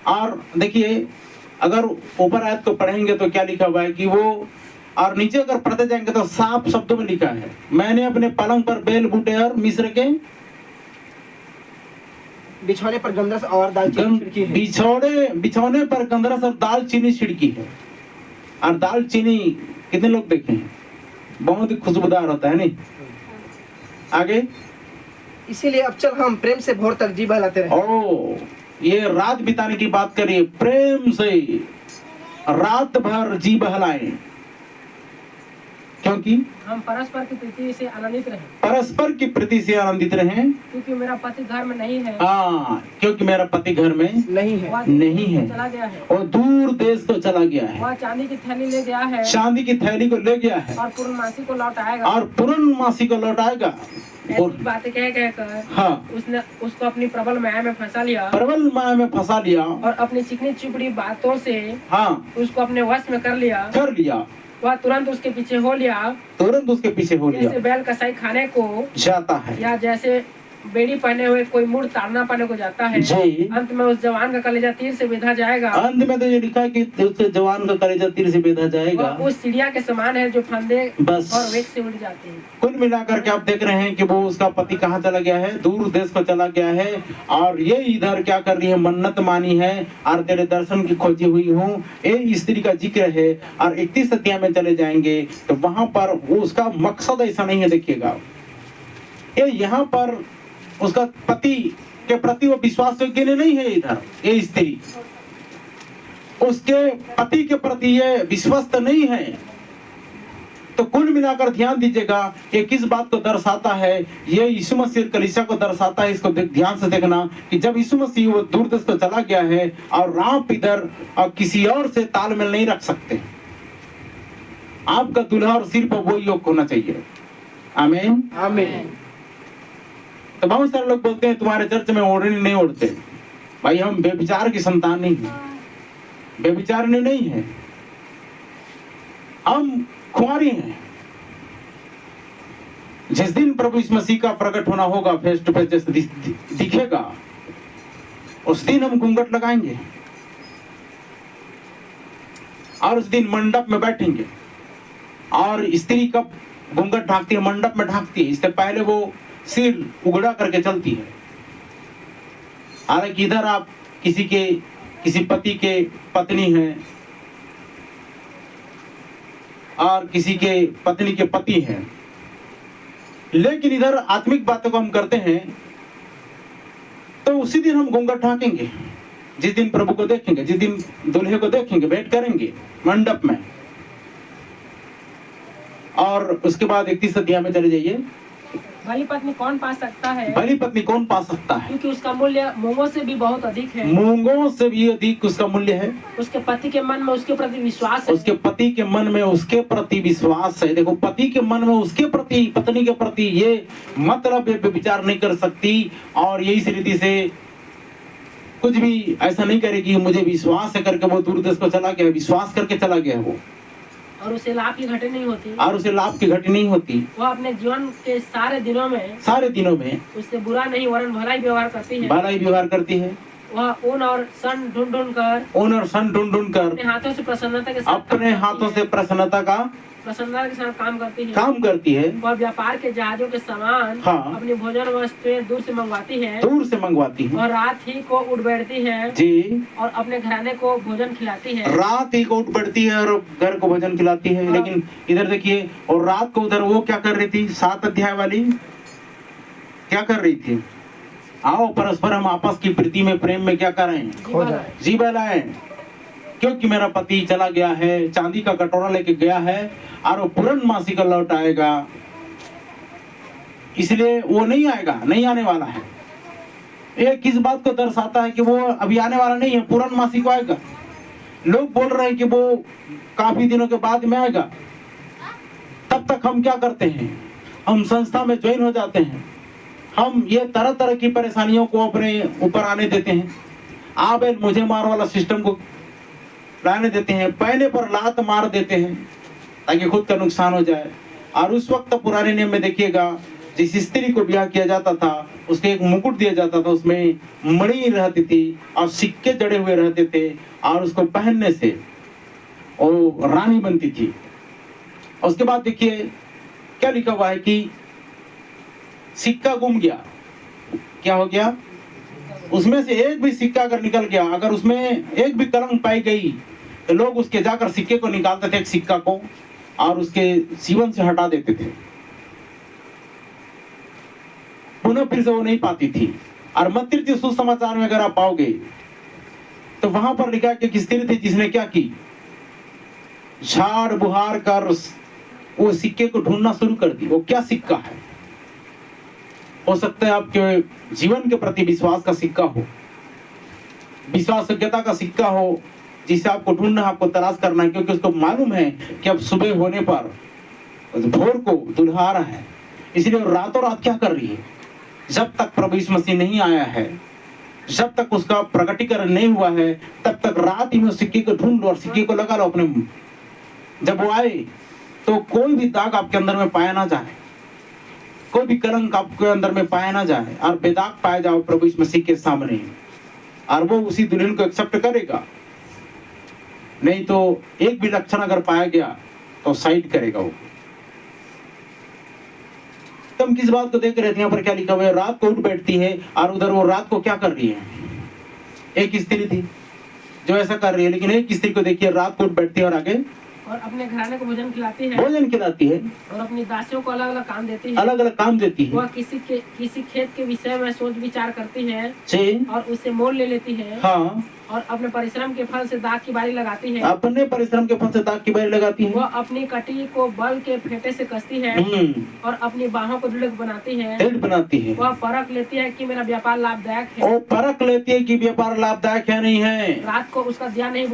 और देखिए, अगर ऊपर आयत को पढ़ेंगे तो क्या लिखा हुआ है कि वो, और नीचे अगर पढ़ते जाएंगे तो साफ शब्दों में लिखा है, मैंने अपने पलंग पर बेल बूटे और मिस्र के बिछौने पर गंधरस और दालचीनी छिड़की है। बिछौने पर गंधरस और दालचीनी छिड़की है। और दालचीनी कितने लोग देखे हैं? बहुत ही खुशबूदार होता है नहीं? आगे, इसीलिए अब चल हम प्रेम से भोर तक जी बहलाते रहे। ओ, ये रात बिताने की बात करिए, प्रेम से रात भर जी बहलाएं, क्योंकि हम परस्पर की प्रीति से आनंदित रहे, परस्पर की प्रीति से आनंदित रहें। क्योंकि मेरा पति घर में नहीं है। हाँ, क्योंकि मेरा पति घर में नहीं है। वह नहीं है चला गया है। और दूर देश को चला गया है, वह चांदी की थैली ले गया है चांदी की थैली को ले गया है और पूर्णमासी को लौट आएगा। और पूर्णमासी को लौटाएगा। और ऐसी बातें कह कहकर हाँ, उसने उसको अपनी प्रबल माया में फंसा लिया प्रबल माया में फंसा लिया और अपनी चिकनी चुपड़ी बातों से हाँ, उसको अपने वश में कर लिया। कर लिया, वह तुरंत उसके पीछे हो लिया, तुरंत उसके पीछे हो लिया जैसे बैल कसाई खाने को जाता है। या जैसे बेड़ी पहने हुए कोई मूड ताड़ना पाने को जाता है। जी। अंत में उस जवान का कलेजा तीर से बेधा जाएगा। अंत में तो ये लिखा है कि उसके जवान का कलेजा तीर से बेधा जाएगा। वह उस चिड़िया के समान है जो फंदे बस। और वेग से उड़ जाती है। कुल मिलाकर के आप देख रहे हैं कि वो उसका पति कहाँ चला गया है, दूर देश को चला गया है, और ये इधर क्या कर रही है, मन्नत मानी है और तेरे दर्शन की खोजी हुई हूँ, ये स्त्री का जिक्र है। और 31 अध्याय में चले जाएंगे तो वहां पर वो उसका मकसद ऐसा नहीं है। देखिएगा, ये यहाँ पर उसका पति के प्रति वो विश्वास योग्य नहीं है। इधर ये स्त्री उसके पति के प्रति ये विश्वस्त नहीं है। तो कुल मिलाकर ध्यान दीजिएगा, ये किस बात को दर्शाता है? ये यीशु मसीह कलीसिया को दर्शाता है। इसको ध्यान से देखना कि जब यीशु मसीह वो दूर देश को चला गया है और आप इधर किसी और से तालमेल नहीं रख सकते। आपका दूल्हा और सिर पर वो योग होना चाहिए। आमीन, आमीन। तो बहुत सारे लोग बोलते हैं तुम्हारे चर्च में ओढ़नी नहीं ओढ़ते। भाई, हम बेविचार की संतान नहीं है, बेविचार नहीं है, हम कुंवारी हैं। जिस दिन प्रभु यीशु मसीह का प्रकट होना होगा, फेस टू फेस जैसे दिखेगा, उस दिन हम घूंघट लगाएंगे और उस दिन मंडप में बैठेंगे। और स्त्री कब घूंघट ढाकती है? मंडप में ढाकती है। इससे पहले वो सिर उगड़ा करके चलती है। हालांकि इधर आप किसी पति के पत्नी हैं और किसी के पत्नी के पति हैं, लेकिन इधर आत्मिक बातों को हम करते हैं तो उसी दिन हम घूंघट ढाकेंगे, जिस दिन प्रभु को देखेंगे, जिस दिन दूल्हे को देखेंगे, भेंट करेंगे मंडप में। और उसके बाद 31 अध्याय में चले जाइए। भली पत्नी कौन पा सकता है? भली पत्नी कौन पा सकता है? क्योंकि उसका मूल्य मूंगों से भी बहुत अधिक है। मूंगों से भी अधिक उसका मूल्य है। उसके पति के मन में उसके प्रति विश्वास है। उसके पति के मन में उसके प्रति विश्वास है। देखो, पति के मन में उसके प्रति, पत्नी के प्रति ये मतलब विचार नहीं कर सकती और यही रीति से कुछ भी ऐसा नहीं करेगी मुझे विश्वास है करके वो दूर देश को चला गया, विश्वास करके चला गया वो, और उसे लाभ की घटी नहीं होती। और उसे लाभ की घटी नहीं होती। वह अपने जीवन के सारे दिनों में उससे बुरा नहीं वरन भला ही व्यवहार करती है। भला ही व्यवहार करती है। वह ऊन और सन ढूंढ ढूंढ कर अपने हाथों से प्रसन्नता के साथ अपने हाथों से प्रसन्नता का प्रसन्नता के साथ काम करती है। वह व्यापार के जहाजों के सामान हाँ। अपनी भोजन वस्तुएं दूर से मंगवाती है और रात ही को उठ बैठती है जी, और अपने घराने को भोजन खिलाती है। रात ही को उठ पड़ती है और घर को भोजन खिलाती है। लेकिन इधर देखिए, और रात को उधर वो क्या कर रही थी, 7 अध्याय वाली क्या कर रही थी, आओ परस्पर हम आपस की प्रीति में, प्रेम में क्या करें, जी बहलाएं, क्योंकि मेरा पति चला गया है, चांदी का कटोरा लेके गया है और वो पूर्णमासी का लौट आएगा, इसलिए वो नहीं आएगा, नहीं आने वाला है। ये किस बात को दर्शाता है कि वो अभी आने वाला नहीं है, पूर्णमासी को आएगा। लोग बोल रहे हैं कि वो काफी दिनों के बाद में आएगा। तब तक हम क्या करते हैं, हम संस्था में ज्वाइन हो जाते हैं, हम ये तरह तरह की परेशानियों को अपने ऊपर आने देते हैं। आबेल मुझे मार वाला सिस्टम को लाने देते हैं, पहले पर लात मार देते हैं ताकि खुद का नुकसान हो जाए। और उस वक्त पुराने नियम में देखिएगा, जिस स्त्री को ब्याह किया जाता था उसके एक मुकुट दिया जाता था, उसमें मणि रहती थी और सिक्के जड़े हुए रहते थे, और उसको पहनने से वो रानी बनती थी। उसके बाद देखिए क्या लिखा हुआ है कि सिक्का गुम गया, क्या हो गया, उसमें से एक भी सिक्का अगर निकल गया, अगर उसमें एक भी कलंक पाई गई तो लोग उसके जाकर सिक्के को निकालते थे, एक सिक्का को, और उसके जीवन से हटा देते थे, पुनः फिर से वो नहीं पाती थी। और मत्ती सुसमाचार में अगर आप पाओगे तो वहां पर लिखा कि एक स्त्री थी जिसने क्या की, झाड़ बुहार कर वो सिक्के को ढूंढना शुरू कर दी। वो क्या सिक्का है, हो सकता है आपके जीवन के प्रति विश्वास का सिक्का हो, विश्वासयोग्यता का सिक्का हो, जिसे आपको ढूंढना, आपको तलाश करना है, क्योंकि उसको मालूम है कि अब सुबह होने पर भोर को दुल्हा आ रहा है। इसलिए रातों रात क्या कर रही है, जब तक प्रभु यीशु मसीह नहीं आया है, जब तक उसका प्रकटीकरण नहीं हुआ है, तब तक रात ही में सिक्के को ढूंढ लो और सिक्के को लगा लो अपने मुंह। जब वो आए तो कोई भी दाग आपके अंदर में पाया ना जाए, कोई भी कलंक आपके अंदर में पाया ना जाए, और बेदाग पाया जाओ प्रभु यीशु मसीह के सामने, और वो उसी दुल्हन को एक्सेप्ट करेगा। नहीं तो एक भी लक्षण अगर पाया गया तो साइड करेगा वो। तो हम किस बात को देख रहे थे, यहाँ पर क्या लिखा हुआ है, रात को उठ बैठती है, और उधर वो रात को क्या कर रही है, एक स्त्री थी जो ऐसा कर रही है, लेकिन एक स्त्री को देखिए रात को उठ बैठती है और आगे और अपने घराने को भोजन खिलाती है, और अपनी दासियों को अलग अलग काम देती है, वह किसी खेत के विषय में सोच विचार करती है और उसे मोल ले लेती है। हाँ, और अपने परिश्रम के फल से दाग की बारी लगाती है, वह अपनी कटी को बल के फेंटे से कसती है और अपनी बाहों को दृढ़ बनाती है। वह परख लेती है कि मेरा व्यापार लाभदायक है, नहीं है। रात को उसका दिया नहीं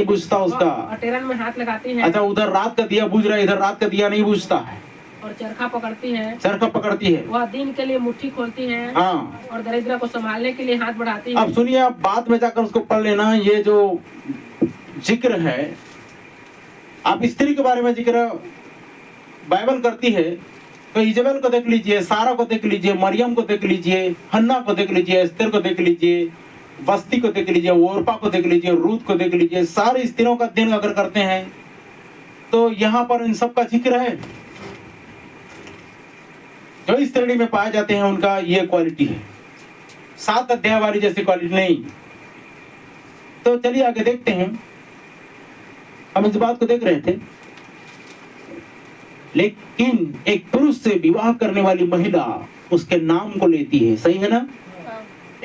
बुझता, उसका अटेरन में हाथ लगाती है। अच्छा, उधर रात का दिया बुझ रहा है, इधर रात का दिया नहीं बुझता है। और चरखा पकड़ती है। वह दिन के लिए मुट्ठी खोलती है। हाँ। और दरिद्र को संभालने के लिए हाथ बढ़ाती है। अब सुनिए, आप बाद में जाकर उसको पढ़ लेना। ये जो जिक्र है, आप स्त्री के बारे में जिक्र बाइबल करती है तो इजबेल को देख लीजिए, सारा को देख लीजिए, मरियम को देख लीजिए, हन्ना को देख लीजिए, एस्तेर को देख लीजिए, बस्ती को देख लीजिए, ओरपा को देख लीजिए, रूत को देख लीजिए। सारी स्त्रियों का अध्ययन अगर करते हैं तो यहाँ पर इन सब का जिक्र है। जो इस श्रेणी में पाए जाते हैं उनका ये क्वालिटी है, 7 अध्याय वाली जैसी क्वालिटी नहीं। तो चलिए आगे देखते हैं। हम इस बात को देख रहे थे, लेकिन एक पुरुष से विवाह करने वाली महिला उसके नाम को लेती है, सही है ना?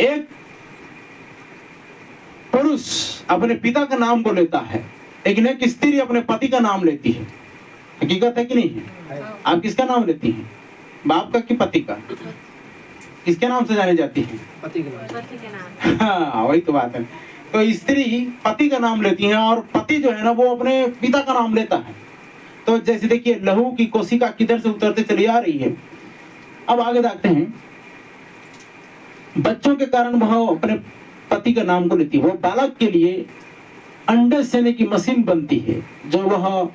एक पुरुष अपने पिता का नाम को लेता है, लेकिन एक स्त्री अपने पति का नाम लेती है। हकीकत है कि नहीं है? आप किसका नाम लेती हैं? बाप का कि पति का? किसके नाम से जानी जाती है? पति के नाम। हाँ, वही तो बात है। तो स्त्री पति का नाम लेती है और पति जो है ना वो अपने पिता का नाम लेता है। तो जैसे देखिए, लहू की कोशिका किधर से उतरते चली आ रही है। अब आगे देखते हैं, बच्चों के कारण वह अपने पति का नाम को लेती है। वो बालक के लिए अंडे सेने की मशीन बनती है जो वह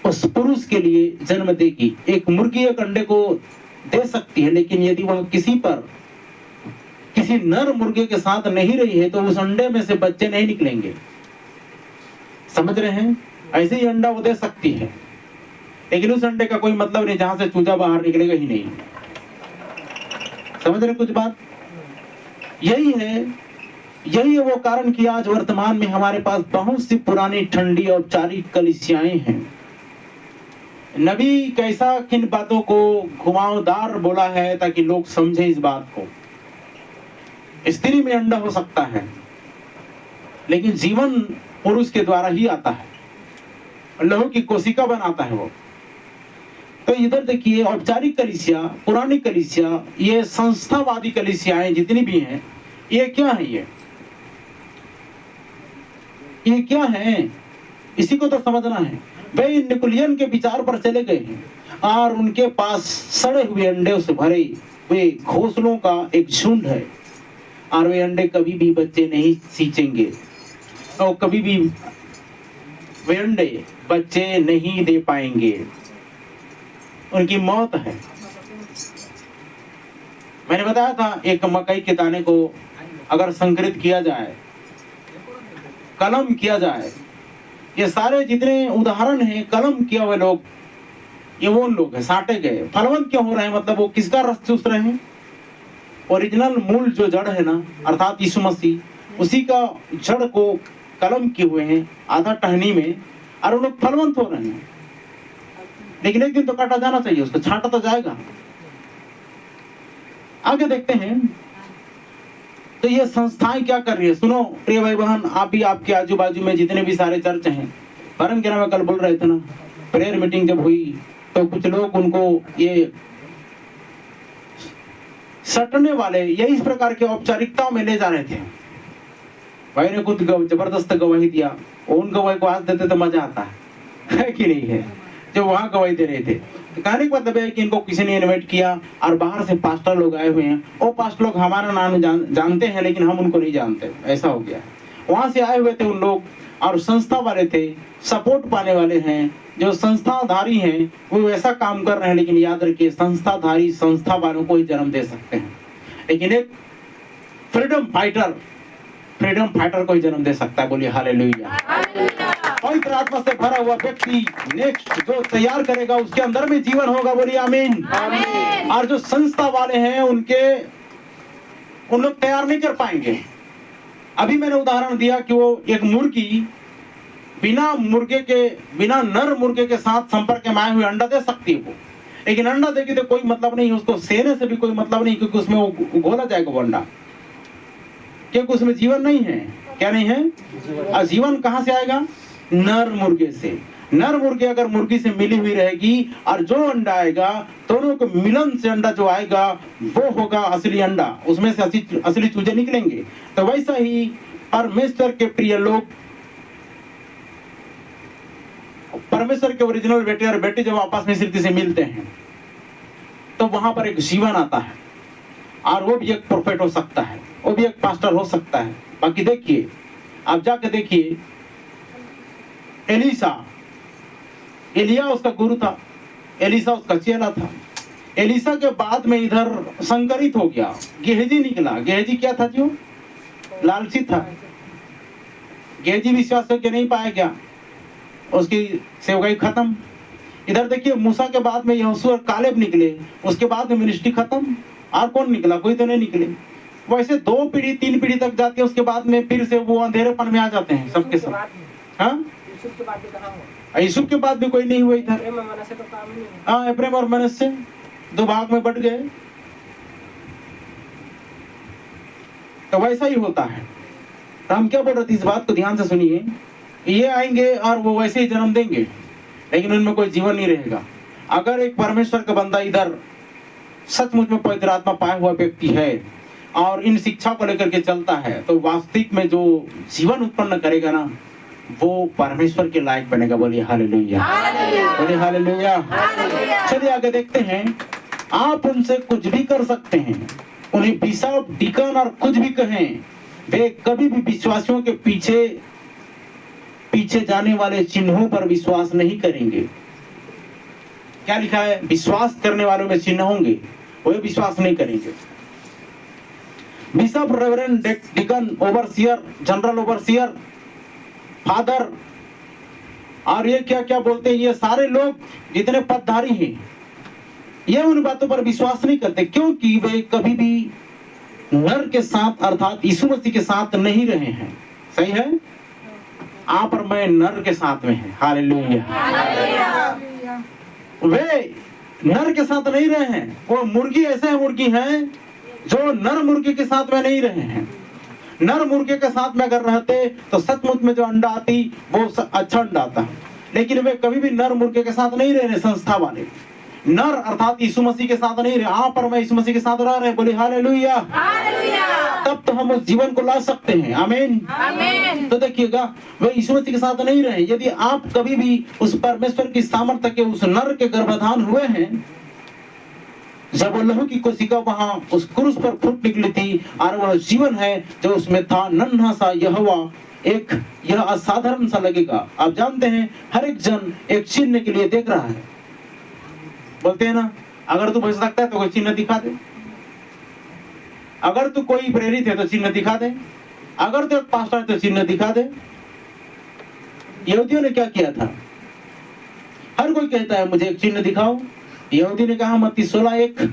उस पुरुष के लिए जन्म देगी। एक मुर्गी एक अंडे को दे सकती है, लेकिन यदि वह किसी नर मुर्गे के साथ नहीं रही है तो उस अंडे में से बच्चे नहीं निकलेंगे। समझ रहे हैं? ऐसे ही अंडा वो दे सकती है, लेकिन उस अंडे का कोई मतलब नहीं जहां से चूजा बाहर निकलेगा ही नहीं। समझ रहे कुछ बात? यही है वो कारण कि आज वर्तमान में हमारे पास बहुत सी पुरानी ठंडी औपचारिक कलीसियाएं हैं। नबी कैसा किन बातों को घुमावदार बोला है ताकि लोग समझे इस बात को। स्त्री में अंडा हो सकता है, लेकिन जीवन पुरुष के द्वारा ही आता है, लहू की कोशिका बनाता है वो। तो इधर देखिए, औपचारिक कलीसिया, पुरानी कलीसिया, ये संस्थावादी कलीसियाएं जितनी भी हैं, ये क्या है? ये क्या है? इसी को तो समझना है। वे निकोलियन के विचार पर चले गए हैं और उनके पास सड़े हुए अंडे से भरे वे घोंसलों का एक झुंड है, और वे अंडे कभी भी बच्चे नहीं सींचेंगे और कभी भी वे अंडे बच्चे नहीं दे पाएंगे, उनकी मौत है। मैंने बताया था, एक मकई के दाने को अगर संकरित किया जाए, कलम किया जाए, ये सारे जितने उदाहरण हैं कलम किए हुए लोग, ये वो लोग हैं, साटे गए। फलवंत क्यों हो रहे हैं? मतलब वो किसका रस चूस रहे हैं? ओरिजिनल मूल जो जड़ है ना, अर्थात यीशु मसीह, उसी का जड़ को कलम किए हुए हैं आधा टहनी में, और वो लोग फलवंत हो रहे हैं। लेकिन एक दिन तो काटा जाना चाहिए, उसको छांटा तो जाएगा। आगे देखते हैं, तो ये संस्थाएं क्या कर रही है? सुनो प्रिय भाई बहन, आप भी, आपके आजू बाजू में जितने भी सारे चर्च हैं, परम के नाम कल बोल रहे थे ना, प्रेयर मीटिंग जब हुई तो कुछ लोग उनको ये सटने वाले, ये इस प्रकार के औपचारिकताओं में ले जा रहे थे। भाई ने कुछ जबरदस्त गवाही दिया, उन गवाही को आज देते तो मजा आता है कि नहीं है, जो वहां गवाही दे रहे थे। तो कहने का मतलब है कि इनको किसी ने इनवाइट किया और बाहर से पास्टर लोग आए हुए हैं, वो पास्टर लोग हमारा नाम जानते हैं लेकिन हम उनको नहीं जानते, ऐसा हो गया। वहां से आए हुए थे उन लोग, और संस्था वाले थे, सपोर्ट पाने वाले हैं, जो संस्थाधारी हैं वो वैसा काम कर रहे हैं। लेकिन याद रखिए, संस्थाधारी संस्था वालों को ही जन्म दे सकते हैं, लेकिन एक फ्रीडम फाइटर को ही जन्म दे सकता है। बोलिए हालेलुया। पवित्र आत्मा से भरा हुआ व्यक्ति नेक्स्ट जो तैयार करेगा, उसके अंदर में जीवन होगा। बोलिए आमीन। और जो संस्था वाले हैं उन लोग तैयार नहीं कर पाएंगे। अभी मैंने उदाहरण दिया कि वो एक मुर्गी बिना नर मुर्गे के साथ संपर्क में आए हुए अंडा दे सकती है वो, लेकिन अंडा देगी तो कोई मतलब नहीं, उसको सेने से भी कोई मतलब नहीं, क्योंकि उसमें वो घोला जाएगा वो अंडा, क्योंकि उसमें जीवन नहीं है। क्या नहीं है? और जीवन कहां से आएगा? नर मुर्गे से। नर मुर्गे अगर मुर्गी से मिली हुई रहेगी, और जो अंडा आएगा दोनों के मिलन से अंडा जो आएगा वो होगा असली अंडा, उसमें से असली चूजे निकलेंगे। तो वैसा ही परमेश्वर के प्रिय लोग, परमेश्वर के ओरिजिनल बेटे और बेटी जब आपस में स्थिति से मिलते हैं तो वहां पर एक जीवन आता है, और वो भी एक प्रोफेट हो सकता है, वो भी एक पास्टर हो सकता है। बाकी देखिए, आप जाके देखिए, एलिया उसका गुरु था, एलिसा उसका चेला था। एलिसा के बाद में इधर संकरित हो गया, गेहजी निकला। गेहजी क्या था? जो लालची था। गेहजी विश्वास करके नहीं पाया गया, उसकी सेवकाई खत्म। इधर देखिए, मूसा के बाद में यहोशू और कालेब निकले, उसके बाद में मिनिस्ट्री खत्म। और कौन निकला? कोई तो नहीं निकले। वैसे 2 पीढ़ी 3 पीढ़ी तक जाती है, उसके बाद में फिर से वो अंधेरेपन में आ जाते हैं सबके सब। हाँ, यूसुफ के बाद भी कोई नहीं हुआ इधर। हाँ, एफ्रेम और मनश्शे 2 भाग में बट गए। तो वैसा ही होता है। तो हम क्या बोल रहे थे, इस बात को ध्यान से सुनिए। ये आएंगे और वो वैसे ही जन्म देंगे, लेकिन उनमें कोई जीवन नहीं रहेगा। अगर एक परमेश्वर का बंदा इधर सचमुच में पवित्र आत्मा पाया हुआ व्यक्ति है और इन शिक्षा को लेकर के चलता है, तो वास्तविक में जो जीवन उत्पन्न करेगा ना, वो परमेश्वर के लायक बनेगा। बोलिए हालेलुया, बोलिए हालेलुया। चलिए आगे देखते हैं। आप उनसे कुछ भी कर सकते हैं, उन्हें बिशप, डीकन और कुछ भी कहें, वे कभी भी विश्वासियों के पीछे जाने वाले चिन्हों पर विश्वास नहीं करेंगे। क्या लिखा है? विश्वास करने वालों में चिन्ह होंगे, वे विश्वास नहीं करेंगे। Bishop, reverend, deacon, overseer, general overseer, father, और ये क्या क्या बोलते हैं, ये सारे लोग जितने पदधारी हैं ये उन बातों पर विश्वास नहीं करते, क्योंकि वे कभी भी नर के साथ अर्थात यीशु मसीह के साथ नहीं रहे हैं। सही है, आप और मैं नर के साथ में हैं। हालेलुया। वे नर के साथ नहीं रहे हैं। वो मुर्गी ऐसे मुर्गी हैं जो नर मुर्गी के साथ में नहीं रहे हैं। नर मुर्गे के साथ में अगर रहते तो सचमुच में जो अंडा आती वो अच्छा अंडा आता, लेकिन वे कभी भी नर मुर्गे के साथ नहीं रहे। संस्था वाले नर अर्थात यीशु मसीह के साथ नहीं रहे। आप और मैं यीशु मसीह के साथ रह रहे हैं। बोले हालेलुया। तब तो हम उस जीवन को ला सकते हैं। आमीन। तो देखिएगा, वे यीशु मसीह के साथ नहीं रहे। यदि आप कभी भी उस परमेश्वर की सामर्थ्य के उस नर के गर्भधान हुए हैं, जब वो लहू की कोशिका वहां उस क्रूस पर फूट निकली थी और वह जीवन है जो उसमें था, नन्हा सा यहोवा, एक यह असाधारण सा लगेगा। आप जानते हैं हर एक जन एक चिन्ह के लिए देख रहा है। बोलते हैं ना, अगर तू बच सकता है तो कोई चिन्ह दिखा दे, अगर तू कोई प्रेरित है तो चिन्ह दिखा दे, अगर तू एक पास्टर है तो चिन्ह दिखा दे। यहूदियों ने क्या किया था? हर कोई कहता है मुझे एक चिन्ह दिखाओ। यहूदी ने कहा मत्ती 16:1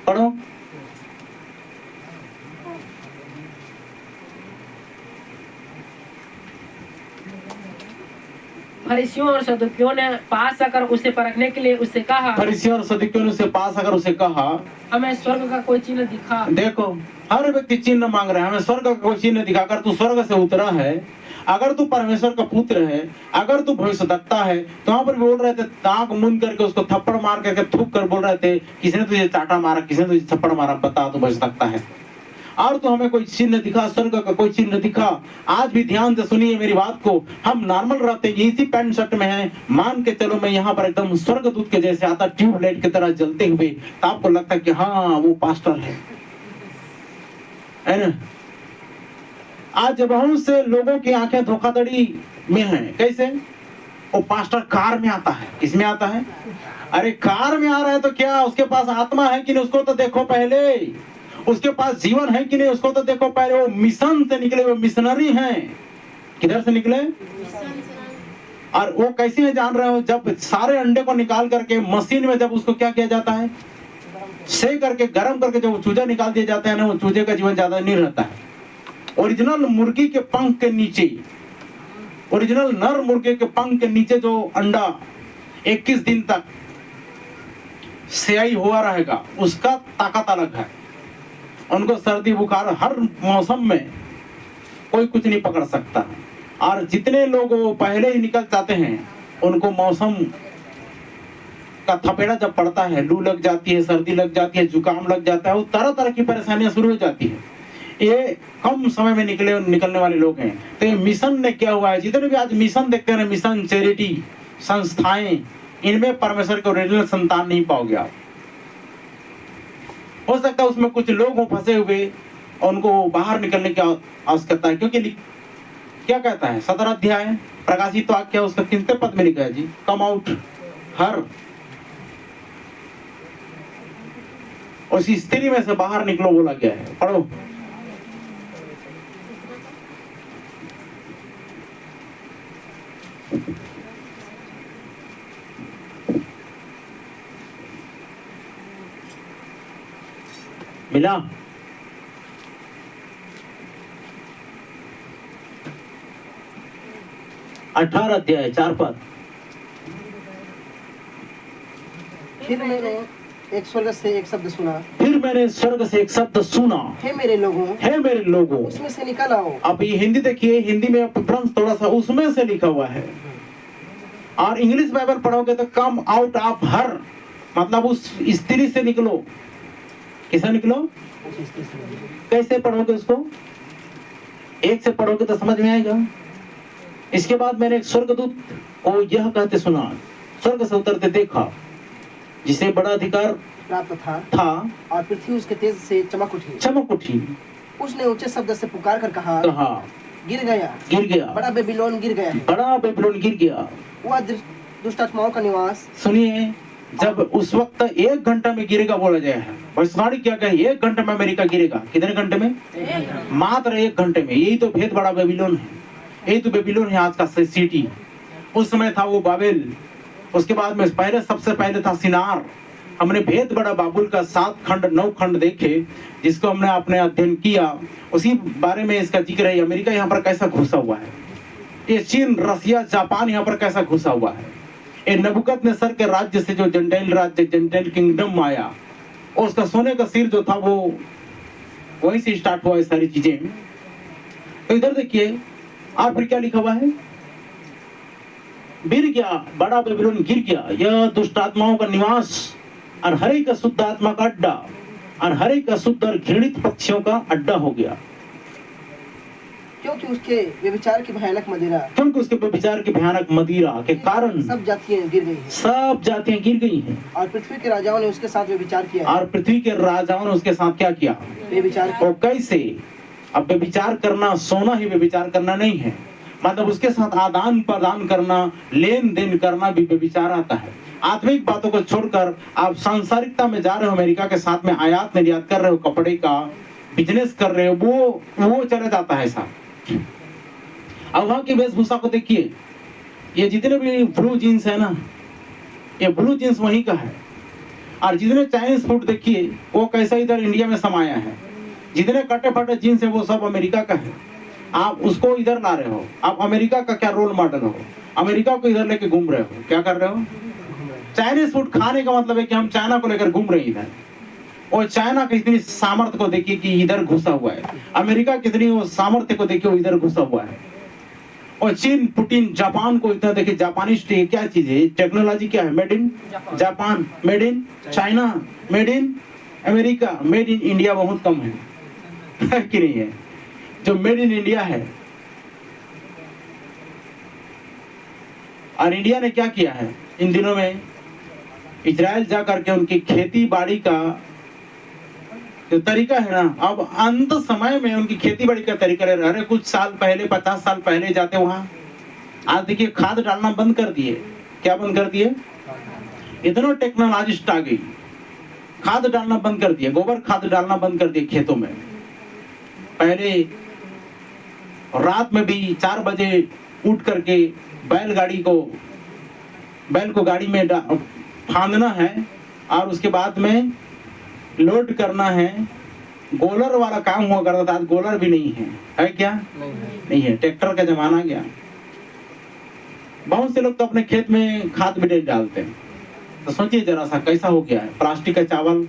पढ़ो। फरीसियों और सदुकियों ने पास आकर उसे परखने के लिए उससे कहा, फरीसियों और सदुकियों ने उसे पास आकर उसे कहा, हमें स्वर्ग का कोई चिन्ह दिखा। देखो, हर व्यक्ति चिन्ह मांग रहा है, हमें स्वर्ग का कोई चिन्ह दिखा। अगर तू स्वर्ग से उतरा है, अगर तू परमेश्वर का पुत्र है, अगर तू भविष्यवक्ता है, तो वहां पर बोल रहे थे, आंख मूंद करके उसको थप्पड़ मार करके थूक कर बोल रहे थे, किसने तुझे चाटा मारा, किसने तुझे थप्पड़ मारा, बता तू भविष्यवक्ता है और तो हमें कोई चिन्ह दिखा, स्वर्ग का कोई चिन्ह दिखा। आज भी ध्यान से सुनिए मेरी बात को, हम नॉर्मल रहते हैं, इसी पैंट शर्ट में हैं, मान के चलो मैं यहाँ पर एकदम स्वर्गदूत के जैसे आता, ट्यूबलाइट की तरह जलते हुए, तो आपको लगता है कि हाँ वो पास्टर है ना। आज बहुत से लोगों की आंखें धोखाधड़ी में हैं। कैसे? वो पास्टर कार में आता है। किसमें आता है? अरे कार में आ रहा है तो क्या, उसके पास आत्मा है कि नहीं उसको तो देखो पहले, उसके पास जीवन है कि नहीं उसको तो देखो पहले। वो मिशन से निकले, वो मिशनरी हैं। किधर से निकले? और वो कैसे है जान रहे हो? जब सारे अंडे को निकाल करके मशीन में जब उसको क्या किया जाता है, सेक करके गर्म करके जब चूजा निकाल दिया जाता है ना, वो चूजे का जीवन ज्यादा नहीं रहता है। ओरिजिनल मुर्गी के पंख के नीचे, ओरिजिनल नर मुर्गे के पंख के नीचे जो अंडा 21 दिन तक सेयाई हुआ रहेगा, उसका ताकत अलग है। उनको सर्दी बुखार हर मौसम में कोई कुछ नहीं पकड़ सकता। और जितने लोग वो पहले ही निकल जाते हैं, उनको मौसम का थपेड़ा जब पड़ता है, लू लग जाती है, सर्दी लग जाती है, जुकाम लग जाता है, वो तरह तरह की परेशानियां शुरू हो जाती है। ये कम समय में निकलने वाले लोग हैं। तो ये मिशन ने क्या हुआ है, जितने भी आज मिशन देखते हैं, मिशन चैरिटी संस्थाएं, इनमें परमेश्वर के ओरिजिनल संतान नहीं पाओगे आप। हो सकता है उसमें कुछ लोग फंसे हुए, उनको बाहर निकलने की आवश्यकता है। क्योंकि क्या कहता है 17 अध्याय प्रकाशित वाक्य, उसका कितने पद में लिखा है जी? कम आउट हर, उस स्त्री में से बाहर निकलो बोला गया है। पढ़ो। मिला? अठारह अध्याय 4 पद। फिर मैंने एक स्वर्ग से एक शब्द सुना, फिर मैंने स्वर्ग से एक शब्द सुना, हे मेरे लोगों, हे मेरे लोगों, उसमें से निकल आओ। अब ये हिंदी देखिए, हिंदी में फ्रांस थोड़ा सा उसमें से लिखा हुआ है, और इंग्लिश बाइबल पढ़ोगे तो कम आउट ऑफ हर, मतलब उस स्त्री से निकलो। किसे निकलो? कैसे पढ़ोगे उसको? एक से पढ़ोगे तो समझ में आएगा। इसके बाद मैंने एक स्वर्गदूत को यह कहते सुना, स्वर्ग से उतरते देखा, जिसे बड़ा अधिकार प्राप्त था और पृथ्वी उसके तेज से चमक उठी। उसने ऊंचे शब्द से पुकार कर कहा, गिर गया, बड़ा बेबीलोन गिर गया, वह दुष्ट आत्माओं का निवास। सुनिए, जब उस वक्त 1 घंटा में गिरेगा बोला गया है, भविष्यवाणी क्या कही? 1 घंटे में अमेरिका गिरेगा। कितने घंटे में? मात्र 1 घंटे में। यही तो भेद बड़ा बेबीलोन है, यही तो बेबीलोन है आज का सिटी। उस समय था वो बाबेल, उसके बाद में पहले सबसे पहले था सिनार। हमने भेद बड़ा बाबुल का 7 खंड 9 खंड देखे, जिसको हमने अपने अध्ययन किया, उसी बारे में इसका जिक्र है। अमेरिका यहाँ पर कैसा घुसा हुआ है, ये चीन, रसिया, जापान यहाँ पर कैसा घुसा हुआ है। ये नबूकदनेस्सर के राज्य से जो जेंटाइल राज्य, जेंटाइल किंगडम आया, और उसका सोने का सिर जो था वो वहीं से स्टार्ट हुआ है सारी चीजें। तो इधर देखिए आप फिर क्या लिखा हुआ है, गिर गया, बड़ा बेबीलोन गिर गया, यह दुष्ट आत्माओं का निवास और हर एक अशुद्ध आत्मा का अड्डा और हर एक अशुद्ध और घृणित पक्षियों का अड्डा हो गया। क्योंकि उसके व्यभिचार की भयानक मदिरा, क्योंकि उसके व्यभिचार की भयानक मदिरा के कारण सब जातियां गिर गई हैं। सब जातियां गिर गई हैं। और पृथ्वी के राजाओं ने उसके साथ व्यभिचार किया। और पृथ्वी के राजाओं ने उसके साथ क्या किया, व्यभिचार किया। और कैसे? अब व्यभिचार करना सोना ही व्यभिचार करना नहीं है, मतलब उसके साथ आदान प्रदान करना, लेन देन करना भी व्यभिचार आता है। आत्मिक बातों को छोड़कर आप सांसारिकता में जा रहे हो, अमेरिका के साथ में आयात निर्यात कर रहे हो, कपड़े का बिजनेस कर रहे हो, वो चला जाता है साहब। अब वहां की वेशभूषा को देखिए, ये जितने भी ब्लू जीन्स है ना, ये ब्लू जीन्स वहीं का है। और जितने चाइनीज फूड देखिए वो कैसा इधर इंडिया में समाया है। जितने कटे फटे जीन्स है वो सब अमेरिका का है। आप उसको इधर ला रहे हो, आप अमेरिका का क्या रोल मॉडल हो, अमेरिका को इधर लेके घूम रहे हो, क्या कर रहे हो? चाइनीज फूड खाने का मतलब है कि हम चाइना को लेकर घूम रहे हैं इधर। और चाइना की इतनी सामर्थ्य को देखिए कि इधर घुसा हुआ है, अमेरिका कितनी वो सामर्थ्य को देखिए वो इधर घुसा हुआ है। और चीन, पुतिन, जापान को इतना देखिए, जापानीज क्या चीज है, टेक्नोलॉजी क्या है, made in Japan, made in China, made in America, made in India बहुत कम है कि नहीं है? जो मेड इन इंडिया है। और इंडिया ने क्या किया है इन दिनों में, इजराइल जा करके उनकी खेती बाड़ी का जो तरीका है ना, अब अंत समय में उनकी खेती बाड़ी का तरीका रह रहे, कुछ साल पहले 50 साल पहले जाते वहां, आज देखिए खाद डालना बंद कर दिए। क्या बंद कर दिए? इतना टेक्नोलॉजिस्ट आ गई, खाद डालना बंद कर दिए, गोबर खाद डालना बंद कर दिए खेतों में। पहले रात में भी 4 बजे उठ करके बैल को गाड़ी में फांदना है और उसके बाद में लोड करना है। गोलर वाला काम हुआ करता था, आज गोलर भी नहीं है क्या? नहीं है, ट्रैक्टर का जमाना गया। बहुत से लोग तो अपने खेत में खाद भी नहीं डालते हैं। तो सोचिए जरा सा कैसा हो गया है, प्लास्टिक का चावल,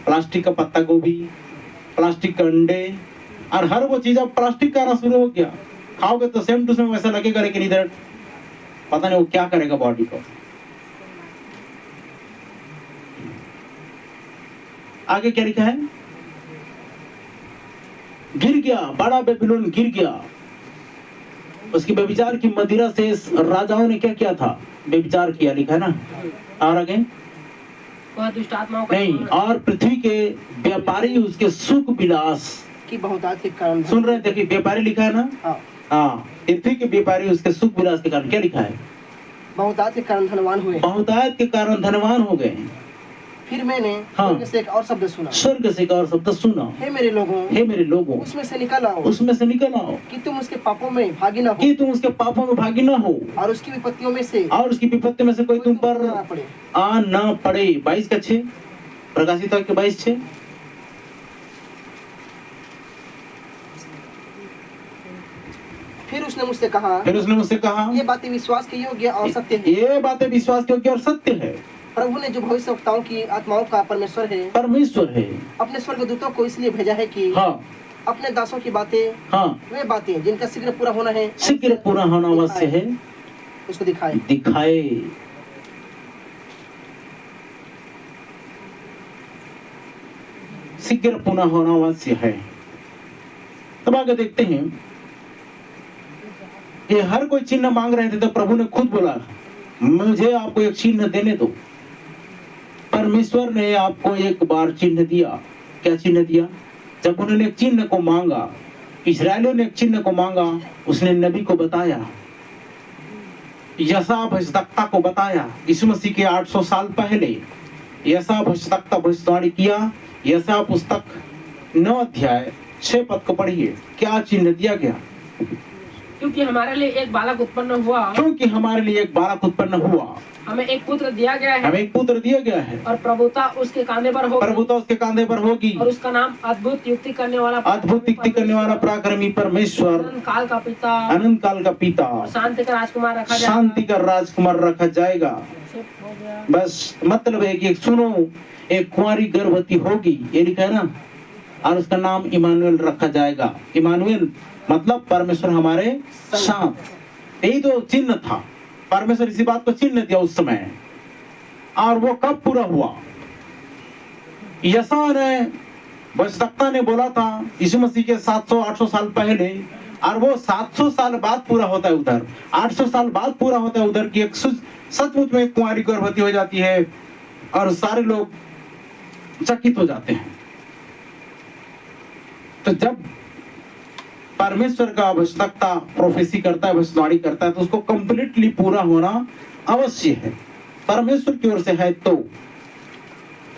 प्लास्टिक का पत्ता गोभी, प्लास्टिक के अंडे, और हर वो चीज अब प्लास्टिक का आना शुरू हो गया। खाओगे तो सेम टू सेम वैसा लगेगा, लेकिन इधर पता नहीं वो क्या करेगा बॉडी को। आगे क्या लिखा है, गिर गया, बड़ा बेबीलोन गिर गया, उसकी व्यभिचार की मदिरा से राजाओं ने क्या किया था, व्यभिचार किया, लिखा है ना। और आगे दुष्ट आत्माओं का नहीं, और पृथ्वी के व्यापारी उसके सुख विलास की बहुतायत के कारण, सुन रहे थे कि व्यापारी लिखा है ना। हाँ, पृथ्वी के व्यापारी उसके सुख विलास के कारण, क्या लिखा है, बहुतायत के कारण धनवान हुए, बहुतायत के कारण धनवान हो गए। फिर मैंने स्वर्ग से एक और शब्द सुना, स्वर्ग से एक और शब्द सुना, हे मेरे लोगों, उसमें से निकल आओ, कि तुम उसके पापों में भागी न हो, और उसकी विपत्तियों में से कोई तुम पर आ न पड़े। 22:6 प्रकाशित वाक्य 22:6। फिर उसने मुझसे कहा, ये बातें विश्वास के योग्य और सत्य है। प्रभु ने जो भविष्यवक्ताओं की आत्माओं का परमेश्वर है, अपने स्वर्गदूतों को इसलिए भेजा है कि अपने दासों की बातें, वे बातें जिनका शीघ्र पूरा होना आवश्यक है, उसको दिखाए। शीघ्र पूरा होना आवश्यक है। तब आगे देखते हैं, ये हर कोई चिन्ह मांग रहे थे, तो प्रभु ने खुद बोला, मुझे आपको एक चिन्ह देने दो। परमेश्वर ने आपको एक बार चिन्ह दिया। क्या चिन्ह दिया? जब उन्होंने एक चिन्ह को मांगा, इस्राएलियों ने एक चिन्ह को मांगा, उसने नबी को बताया, यशायाह भविष्यद्वक्ता को बताया। यीशु मसीह के 800 साल पहले यशायाह भविष्यद्वक्ता भविष्यवाणी किया। यशायाह पुस्तक 9 अध्याय 6 पद को पढ़िए, क्या चिन्ह दिया गया। क्योंकि हमारे लिए एक बालक उत्पन्न हुआ, क्योंकि हमारे लिए एक बालक उत्पन्न हुआ, हमें एक पुत्र दिया गया है, हमें एक पुत्र दिया गया है, और प्रभुता उसके कांधे पर होगी, प्रभुता उसके कांधे पर होगी, और उसका नाम अद्भुत युक्ति करने वाला, अद्भुत युक्ति करने वाला, पराक्रमी परमेश्वर, अनंत काल का पिता, अनंत काल का पिता, और शांति का राजकुमार रखा जाएगा। शांति का राजकुमार रखा जाएगा। हो गया। बस मतलब है कि सुनो, एक कुंवारी गर्भवती होगी, ये लिखा है ना, और उसका नाम इमानुएल रखा जाएगा। इमानुएल मतलब परमेश्वर हमारे साथ। यही तो चिन्ह था, परमेश्वर इसी बात को चिन्ह दिया उस समय। और वो कब पूरा हुआ? यशायाह ने, भविष्यवक्ता ने बोला था यीशु मसीह के 700-800 साल पहले, और वो 700 साल बाद पूरा होता है उधर, 800 साल बाद पूरा होता है उधर, की एक सचमुच में कुंवारी गर्भवती हो जाती है और सारे लोग चकित हो जाते हैं। तो जब परमेश्वर का भविष्यवक्ता प्रोफेसी करता है, भविष्यवाणी करता है, तो उसको कंप्लीटली पूरा होना अवश्य है, परमेश्वर की ओर से है। तो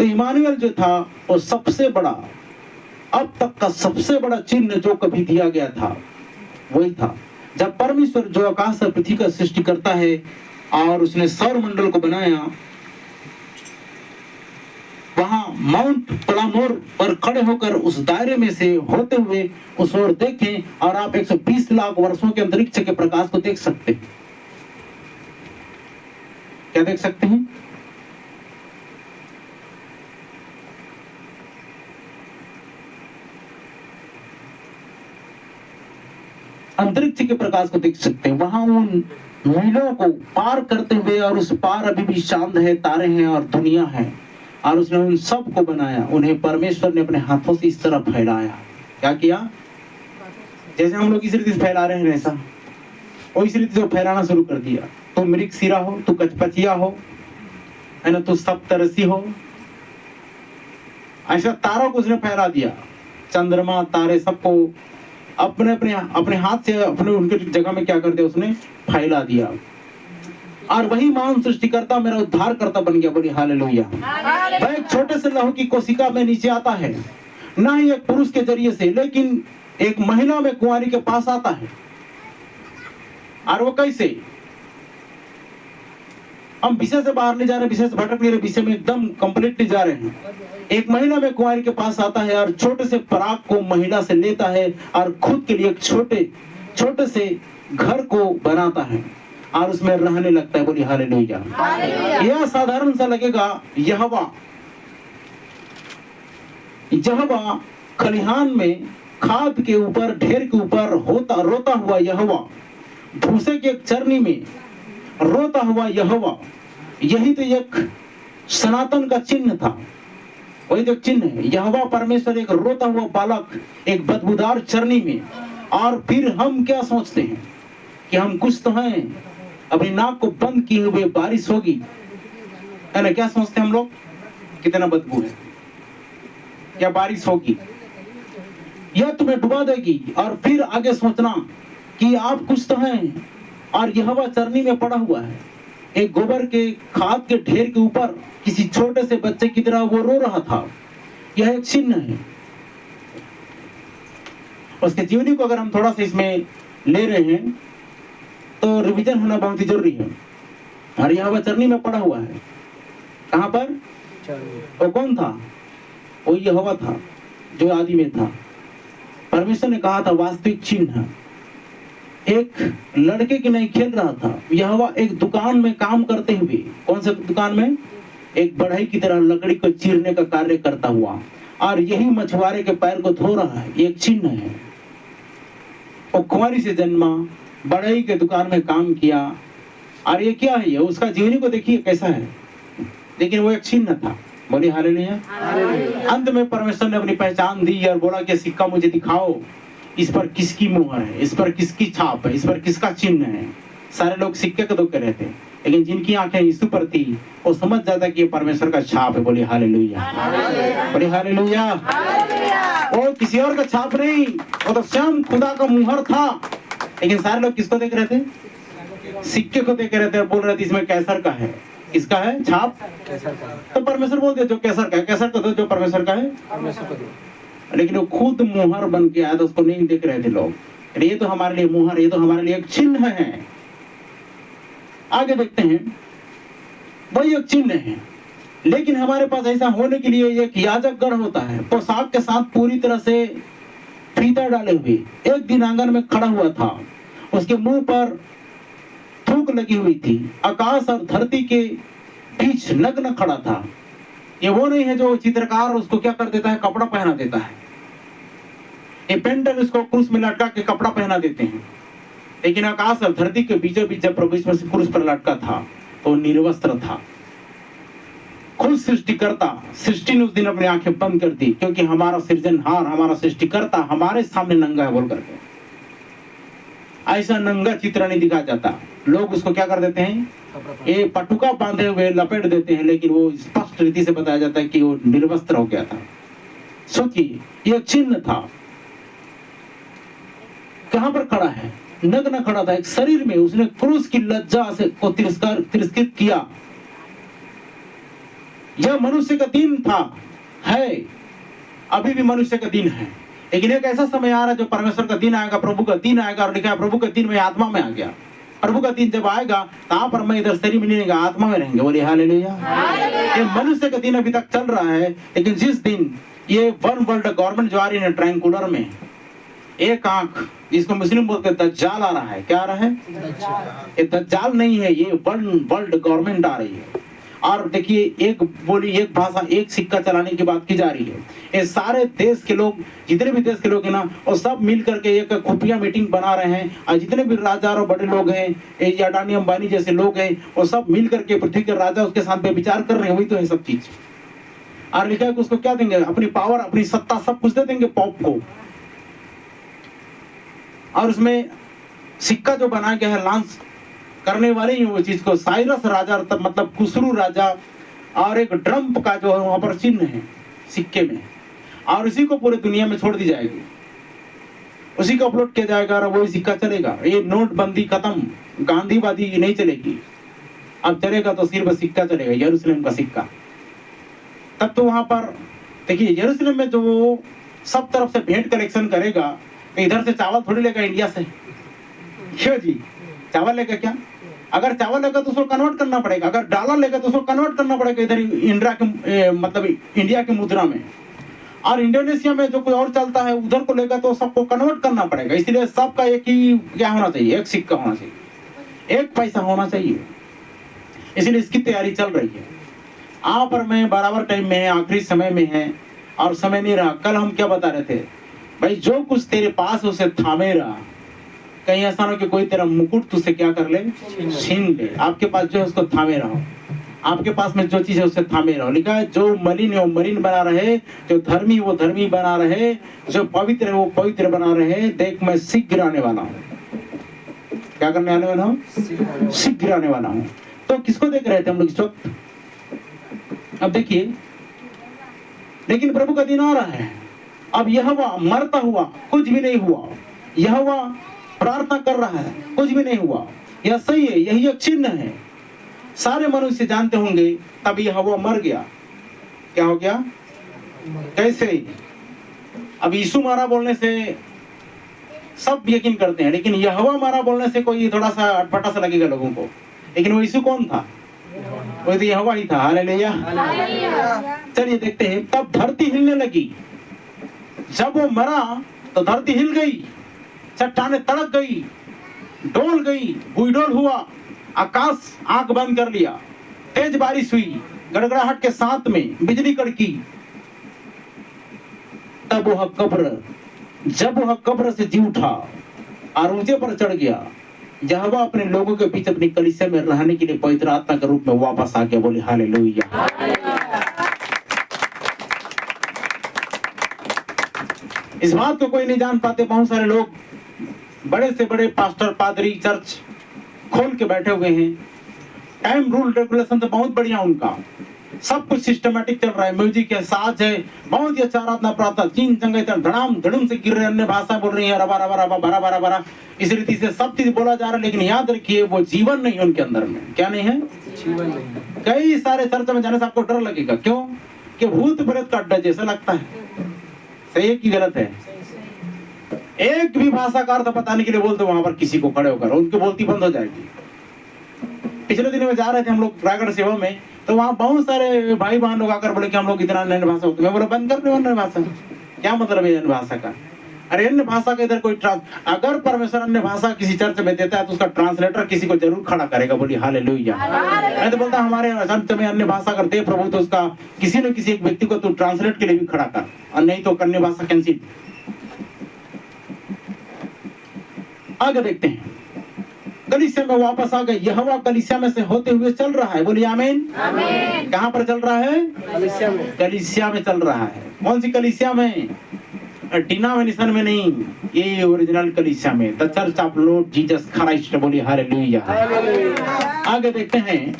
इमानुएल जो था वो सबसे बड़ा, अब तक का सबसे बड़ा चिन्ह जो कभी दिया गया था वही था। जब परमेश्वर जो आकाश और पृथ्वी का सृष्टि करता है और उसने सौर मंडल को बनाया, वहां माउंट पलामोर पर खड़े होकर उस दायरे में से होते हुए उस ओर देखें, और आप 120 लाख वर्षों के अंतरिक्ष के प्रकाश को देख सकते हैं। क्या देख सकते हैं? अंतरिक्ष के प्रकाश को देख सकते हैं। वहां उन मीलों को पार करते हुए, और उस पार अभी भी चांद है, तारे हैं और दुनिया है, और उसने उन सब को बनाया। उन्हें परमेश्वर ने अपने हाथों से इस तरह फैलाया। क्या किया? जैसे हम लोग इस रीति से फैला रहे हैं, ऐसा वो इस रीति से फैलाना शुरू कर दिया। तो मृग सिरा हो, तू कचपचिया हो, है ना, तू सप्तरसी हो, ऐसा तारों को उसने फैला दिया। चंद्रमा, तारे सबको अपने अपने अपने हाथ से अपने उनके जगह में क्या कर दिया, उसने फैला दिया। और वही महान सृष्टिकर्ता मेरा उद्धार करता बन गया। बोली हालेलुया। वह एक छोटे से लहू की कोशिका में नीचे आता है, ना ही एक पुरुष के जरिए से, लेकिन एक महिला में कुंवारी के पास आता है। और वो कैसे? हम विषय से बाहर नहीं जा रहे, विषय से भटक नहीं रहे, विषय में एकदम कंप्लीटली जा रहे हैं। एक महिला में कुंवारी के पास आता है और छोटे से पराग को महिला से लेता है और खुद के लिए एक छोटे से घर को बनाता है और उसमें रहने लगता है। बोली हालेलुया। यह साधारण सा लगेगा। यहोवा खलिहान में खाद के ऊपर, ढेर के ऊपर रोता हुआ यहोवा, भूसे के एक चरनी में रोता हुआ यहोवा, यही तो एक सनातन का चिन्ह था। वही तो चिन्ह है। यहोवा परमेश्वर एक रोता हुआ बालक, एक बदबूदार चरनी में। और फिर हम क्या सोचते हैं कि हम कुछ तो हैं, अपनी नाक को बंद किए हुए बारिश होगी, है ना? क्या सोचते हैं हम लोग? कितना बदबू है, क्या बारिश होगी, यह तुम्हें डुबा देगी। और फिर आगे सोचना कि आप कुछ तो हैं और यहोवा चरनी में पड़ा हुआ है, एक गोबर के खाद के ढेर के ऊपर किसी छोटे से बच्चे की तरह वो रो रहा था। यह एक चिन्ह है। उसके जीवनी को अगर हम थोड़ा सा इसमें ले रहे हैं तो रिवीजन होना बहुत ही जरूरी है। और यहोवा चरनी में पड़ा हुआ है। कहां पर? वो कौन था? वो यहोवा था जो आदि में था। परमेश्वर ने कहा था वास्तविक चिन्ह। एक लड़के की नहीं खेल रहा था, यहोवा एक दुकान में काम करते हुए, कौन से दुकान में? एक बढ़ई की तरह लकड़ी को चीरने का कार्य करता हुआ, और यही मछुआरे के पैर को धो रहा है। एक चिन्ह है। वो कुंवारी से जन्मा, बढ़ई के दुकान में काम किया, और ये क्या है? ये उसका जीवनी को देखिए कैसा है, लेकिन वो एक चिन्ह था। बोली हालेलुया। अंत में परमेश्वर ने अपनी पहचान दी और बोला कि सिक्का मुझे दिखाओ, इस पर किसकी मुहर है, इस पर किसकी छाप है, इस पर किसका चिन्ह है। सारे लोग सिक्के को देख रहे थे, लेकिन जिनकी आंखें यीशु पर थी वो समझ जाता कि ये परमेश्वर का छाप है। बोली हालेलुया। बोली हालेलुया। वो किसी और का छाप नहीं, वो तो स्वयं खुदा का मुहर था। लेकिन सारे लोग किसको देख रहे थे? सिक्के को देख रहे थे और बोल रहे थे इसमें कैसर का है। किसका है छाप? तो परमेश्वर बोलते जो कैसर का है, कैसर को दो, जो परमेश्वर का है परमेश्वर को दो। लेकिन वो खुद मुहर बन के आया तो उसको नहीं देख रहे थे लोग। ये तो हमारे लिए मुहर, ये तो हमारे लिए एक चिन्ह है। आगे देखते हैं, वही एक चिन्ह है, लेकिन हमारे पास ऐसा होने के लिए एक याजक गण होता है, पोशाक के साथ पूरी तरह से फीता डाले हुए। एक दिन आंगन में खड़ा हुआ था, उसके मुंह पर थूक लगी हुई थी, आकाश और धरती के बीच नग्न खड़ा था। ये वो नहीं है जो चित्रकार उसको क्या कर देता है, कपड़ा पहना देता है। ये पेंटर उसको क्रूस में लटका के कपड़ा पहना देते हैं, लेकिन आकाश और धरती के बीचों बीच जब प्रभु यीशु मसीह क्रूस पर लटका था तो निर्वस्त्र था। खुद सृष्टिकर्ता, सृष्टि ने उस दिन अपनी आंखें बंद कर दी, क्योंकि हमारा सृजनहार, हमारा सृष्टिकर्ता हमारे सामने नंगा है बोल करके। ऐसा नंगा चित्र नहीं दिखाया जाता, लोग उसको क्या कर देते हैं, ये पटुका बांधे हुए लपेट देते हैं, लेकिन वो स्पष्ट रीति से बताया जाता है कि वो निर्वस्त्र हो गया था। सोचिए, ये चिन्ह था, कहां पर खड़ा है, नग्न खड़ा था, एक शरीर में उसने क्रूस की लज्जा से को तिरस्कृत किया। यह मनुष्य का दिन था, है, अभी भी मनुष्य का दिन है, लेकिन एक ऐसा समय आ रहा है जो परमेश्वर का दिन आएगा, प्रभु का दिन आएगा। और लिखा है, प्रभु का दिन में आत्मा में आ गया। प्रभु का दिन जब आएगा तो पर मैं इधर शरीर में नहीं रहेगा, आत्मा में रहेंगे। बोलिए हालेलुया। ये मनुष्य का दिन अभी तक चल रहा है, लेकिन जिस दिन ये वन वर्ल्ड गवर्नमेंट जो आ रही है ट्रायंगुलर में, एक आंख जिसको मुस्लिम बोलते हैं दज्जाल आ रहा है। क्या आ रहा है? ये दज्जाल नहीं है, ये वन वर्ल्ड गवर्नमेंट आ रही है। और देखिए, एक बोली, एक भाषा, एक सिक्का चलाने की बात की जा रही है। ये सारे देश के लोग, जितने भी देश के लोग हैं ना, वो सब मिल करके एक खुफिया मीटिंग बना रहे हैं। और जितने भी राजा और बड़े लोग हैं, अडानी अंबानी जैसे लोग हैं, वो सब मिल करके पृथ्वी के राजा उसके साथ में विचार कर रहे हैं। वही तो है सब चीज। और लिखा है कि उसको क्या देंगे, अपनी पावर, अपनी सत्ता, सब कुछ दे देंगे पॉप को। और उसमें सिक्का जो बनाया गया है, लॉन्च करने वाले ही वो चीज को साइरस राजा, मतलब कुसरू राजा, और एक ड्रम्प का जो है वहां पर चिन्ह है सिक्के में, और उसी को पूरे दुनिया में छोड़ दी जाएगी, उसी को अपलोड किया जाएगा और वही सिक्का चलेगा। ये नोटबंदी खत्म, गांधीवादी नहीं चलेगी, अब चलेगा तो सिर्फ सिक्का चलेगा, यरूशलेम का सिक्का। तब तो वहां पर देखिए, यरूशलेम में जो वो सब तरफ से भेंट कलेक्शन करेगा, तो इधर से चावल थोड़ी लेगा इंडिया से, क्यों जी, चावल लेगा क्या? अगर चावल लेगा तो उसको कन्वर्ट करना पड़ेगा, अगर डॉलर लेगा तो उसको कन्वर्ट करना पड़ेगा इधर इंडिया के मतलब इंडिया की मुद्रा में। और इंडोनेशिया में जो कोई और चलता है उधर को लेगा तो सबको कन्वर्ट करना पड़ेगा। इसलिए सबका एक ही क्या होना चाहिए, एक सिक्का होना चाहिए, एक पैसा होना चाहिए। इसलिए इसकी तैयारी चल रही है। आप और मैं बराबर टाइम में है, आखिरी समय में है, और समय नहीं रहा। कल हम क्या बता रहे थे भाई, जो कुछ तेरे पास उसे थामे रहा, कहीं ऐसा ना कि कोई तेरा मुकुट तुझसे क्या कर ले, छीन ले। आपके पास जो है उसको थामे रहो, आपके पास में जो चीज है उससे थामे रहो। लिखा है, जो मलिन है वो मलिन बना रहे, जो धर्मी वो धर्मी बना रहे, जो पवित्र है वो पवित्र बना रहे। देख मैं शीघ्र आने वाला हूँ। क्या करने आने वाला हूँ? शीघ्र आने वाला हूँ। तो किसको देख रहे थे हम लोग इस वक्त? अब देखिए, लेकिन प्रभु का दिन आ रहा है। अब यहोवा मरता हुआ कुछ भी नहीं हुआ, यहोवा प्रार्थना कर रहा है, कुछ भी नहीं हुआ। यह सही है, यही एक चिन्ह है। सारे मनुष्य जानते होंगे तब यहोवा मर गया। क्या हो गया? कैसे? अब यीशु मारा बोलने से सब यकीन करते हैं, लेकिन यहोवा मारा बोलने से कोई थोड़ा सा अटपटा सा लगेगा लोगों को। लेकिन वो यीशु कौन था? वो तो यहोवा ही था। हालेलुया। चलिए देखते हैं। तब धरती हिलने लगी। जब वो मरा तो धरती हिल गई, चट्टानें तड़क गई, डोल गई, भूईडोल हुआ, आकाश आंख बंद कर लिया, तेज बारिश हुई, गड़गड़ाहट के साथ में बिजली कड़की। तब वह कब्र, जब वह कब्र से जी उठा और ऊंचे पर चढ़ गया, यहोवा अपने लोगों के बीच अपनी कलीसिया में रहने के लिए पवित्र आत्मा के रूप में वापस आ गया। बोले हालेलुया। इस बात को कोई नहीं जान पाते। बहुत सारे लोग, बड़े से बड़े पास्टर, पादरी, चर्च खोल के बैठे हुए हैं। टाइम रूल रेगुलेशन तो बहुत बढ़िया उनका, सब कुछ सिस्टमैटिक चल रहा है। म्यूजिक है, साज है, बहुत ही अच्छा आराधना प्रार्थना, चीन चंगे धड़ाम धड़ुम से गिर रहे, अन्य भाषा बोल रही है, रबा रबा रबा बरा बरा बरा, इस रीति से सब चीज बोला जा रहा है। लेकिन याद रखिए, वो जीवन नहीं है उनके अंदर में। क्या नहीं है? जीवन नहीं। कई सारे चर्च में जाने से आपको डर लगेगा। क्यों? कि भूत प्रेत का अड्डा जैसा लगता है। सही है कि गलत है? एक भी भाषा का अर्थ बताने के लिए बोलते वहां पर किसी को खड़े होकर, उनकी बोलती बंद हो जाएगी। पिछले दिनों में जा रहे थे हम लोग रायगढ़ सेवा में, तो वहाँ बहुत सारे भाई बहन लोग आकर बोले कि हम लोग इतना अन्य भाषा होती है। मैं बोला बंद कर दो अन्य भाषा, क्या मतलब है अन्य भाषा का? अरे अन्य भाषा का इधर कोई अगर परमेश्वर अन्य भाषा किसी चर्च में देता है तो उसका ट्रांसलेटर किसी को जरूर खड़ा करेगा। बोली हालेलुया। मैं तो बोलता हमारे चर्च में अन्य भाषा करते प्रभु, तो उसका किसी न किसी एक व्यक्ति को तू ट्रांसलेट के लिए भी खड़ा कर, और नहीं तो अन्य भाषा कैंसिल। आगे देखते हैं, कलीसिया में वापस आ गए। यहोवा कलीसिया में से होते हुए चल रहा है। बोलिए आमीन। कहाँ पर चल रहा है? कलीसिया में। कलीसिया में चल रहा है। कौन सी कलीसिया में? डिनोमिनेशन में नहीं, ये ओरिजिनल कलीसिया में, the church of Lord Jesus Christ. बोलिए हालेलुया। आगे देखते हैं,